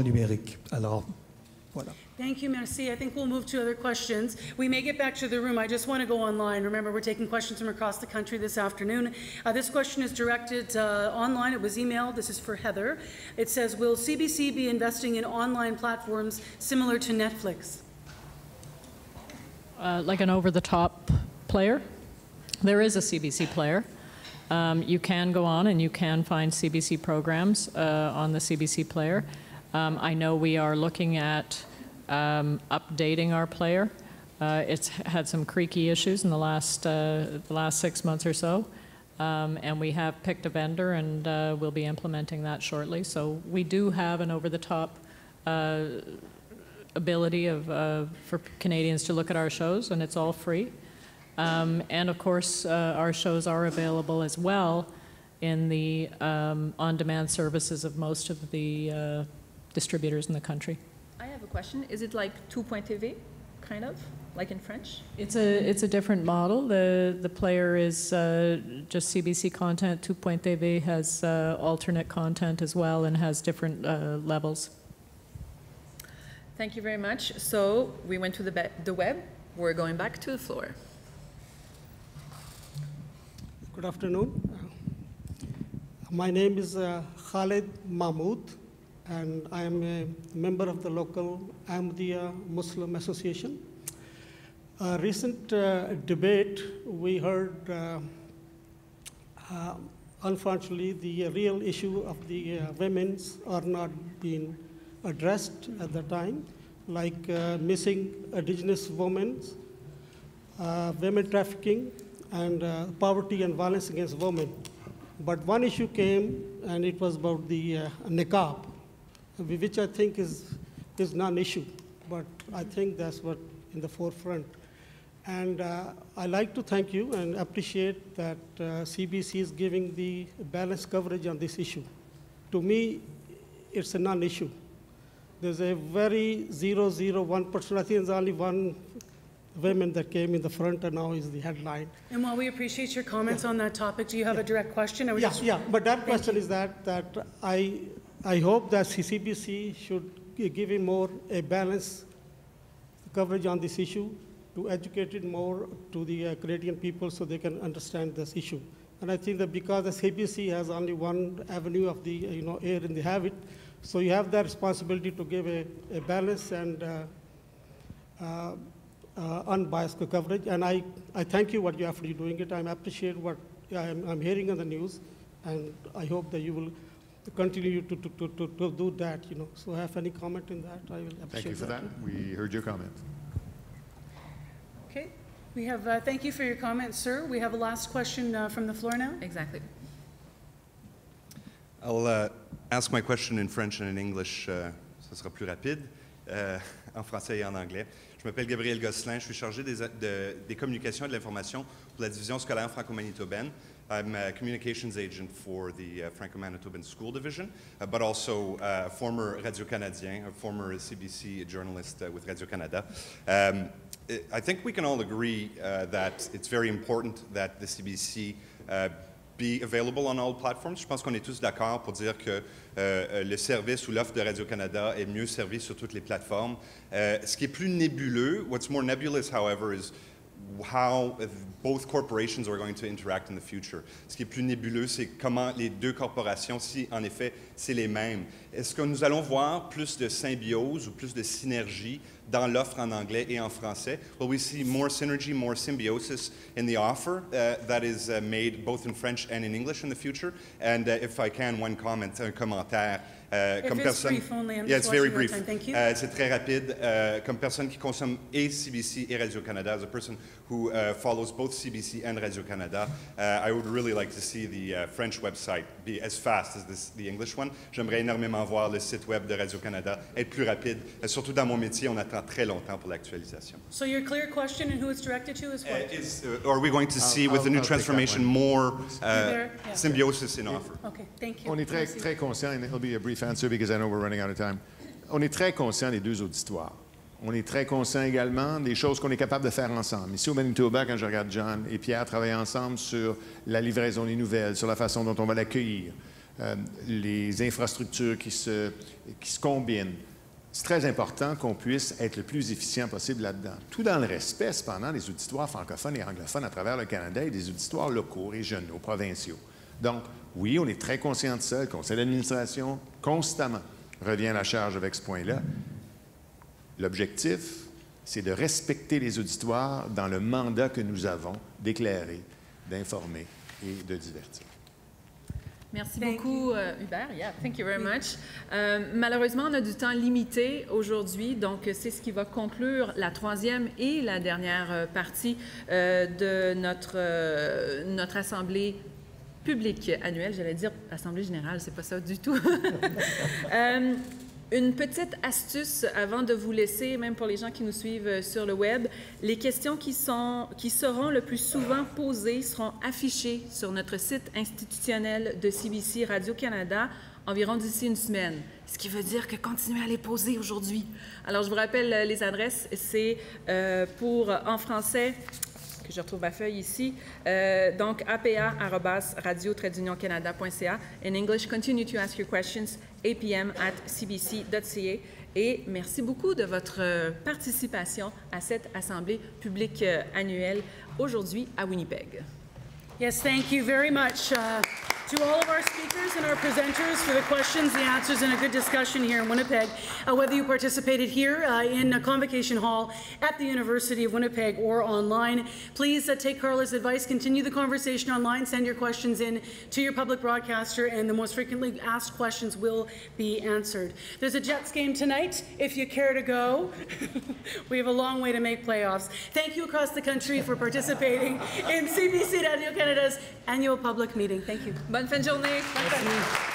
numérique. Alors, voilà. Thank you, merci. I think we'll move to other questions. We may get back to the room. I just want to go online. Remember, we're taking questions from across the country this afternoon. This question is directed online. It was emailed. This is for Heather. It says, will CBC be investing in online platforms similar to Netflix? Like an over-the-top player? There is a CBC player. You can go on and you can find CBC programs on the CBC player. I know we are looking at updating our player. It's had some creaky issues in the last 6 months or so, and we have picked a vendor, and we'll be implementing that shortly. So we do have an over-the-top ability for Canadians to look at our shows, and it's all free. And of course, our shows are available as well in the on-demand services of most of the distributors in the country. I have a question. Is it like Tout.tv, kind of, like in French? It's a different model. The player is just CBC content. Tout.tv has alternate content as well and has different levels. Thank you very much. So we went to the web. We're going back to the floor. Good afternoon. My name is Khalid Mahmood, and I am a member of the local Ahmadiyya Muslim Association. A recent debate, we heard, unfortunately, the real issue of the women's are not being addressed at the time, like missing indigenous women, women trafficking, and poverty and violence against women. But one issue came, and it was about the niqab, which I think is non-issue, but I think that's what in the forefront. And I'd like to thank you and appreciate that CBC is giving the balanced coverage on this issue. To me, it's a non-issue. There's a very 0.01%, I think there's only one women that came in the front, and now is the headline. And while we appreciate your comments on that topic, do you have a direct question? Yeah, but that question is that I hope that CBC should give him more a balanced coverage on this issue, to educate it more to the Canadian people so they can understand this issue. And I think that because the CBC has only one avenue of the air in the habit, so you have that responsibility to give a balanced and unbiased coverage, and I thank you what you're actually doing it. I appreciate what I'm hearing on the news, and I hope that you will continue to do that. So have any comment in that? I will appreciate. Thank you for that. We heard your comment. Okay, we have. Thank you for your comment, sir. We have a last question from the floor now. Exactly. I'll ask my question in French and in English. Ça sera plus rapide. En français et en anglais. Je m'appelle Gabriel Gosselin, je suis chargé des communications et de l'information pour la division scolaire franco-manitobaine. I'm a communications agent for the Franco-Manitoban School Division, but also a former Radio-Canadien, a former CBC journalist with Radio-Canada. I think we can all agree that it's very important that the CBC be available on all platforms. Je pense qu'on est tous d'accord pour dire que le service ou l'offre de Radio-Canada est mieux servie sur toutes les plateformes. Ce qui est plus nébuleux, what's more nebulous, however, is how both corporations are going to interact in the future. Ce qui est plus nébuleux, c'est comment les deux corporations, si en effet c'est les mêmes. Est-ce que nous allons voir plus de symbiose ou plus de synergie dans l'offre en anglais et en français? Will we see more synergy, more symbiosis in the offer that is made both in French and in English in the future? And if I can, un commentaire. Comme personne, yeah, it's very brief. C'est très rapide. Comme personne qui consomme et CBC et Radio-Canada, as a person who follows both CBC and Radio-Canada, I would really like to see the French website be as fast as the English one. J'aimerais énormément voir le site web de Radio-Canada être plus rapide. Surtout dans mon métier, on attend très longtemps pour l'actualisation. So your clear question and who it's directed to is what? Are we going to see with the new transformation more symbiosis in offer? Okay, thank you. On est très conscient, and it'll be a brief answer because I know we're running out of time. On est très conscient des deux auditoires. On est très conscient également des choses qu'on est capable de faire ensemble. Ici au Manitoba, quand je regarde John et Pierre travailler ensemble sur la livraison des nouvelles, sur la façon dont on va l'accueillir, les infrastructures qui se combinent, c'est très important qu'on puisse être le plus efficient possible là-dedans. Tout dans le respect, cependant, des auditoires francophones et anglophones à travers le Canada et des auditoires locaux, régionaux, provinciaux. Donc, oui, on est très conscient de ça. Le conseil d'administration, constamment, revient à la charge avec ce point-là. L'objectif, c'est de respecter les auditoires dans le mandat que nous avons d'éclairer, d'informer et de divertir. Merci beaucoup, Hubert. Yeah, thank you very much. Malheureusement, on a du temps limité aujourd'hui, donc c'est ce qui va conclure la troisième et la dernière partie de notre assemblée publique annuelle. J'allais dire assemblée générale, c'est pas ça du tout. Une petite astuce avant de vous laisser, même pour les gens qui nous suivent sur le web, les questions qui seront le plus souvent posées seront affichées sur notre site institutionnel de CBC Radio-Canada environ d'ici une semaine, ce qui veut dire que continuez à les poser aujourd'hui. Alors, je vous rappelle les adresses, c'est pour en français, que je retrouve ma feuille ici, donc apa@radio-canada.ca. In English, continue to ask your questions, apm@cbc.ca. Et merci beaucoup de votre participation à cette assemblée publique annuelle aujourd'hui à Winnipeg. Yes, thank you very much to all of our speakers and our presenters for the questions, the answers, and a good discussion here in Winnipeg. Whether you participated here in a Convocation Hall at the University of Winnipeg or online, please take Carla's advice. Continue the conversation online. Send your questions in to your public broadcaster, and the most frequently asked questions will be answered. There's a Jets game tonight, if you care to go. We have a long way to make playoffs. Thank you across the country for participating in CBC Radio Canada's annual public meeting. Thank you. Bonne fin de journée. Merci.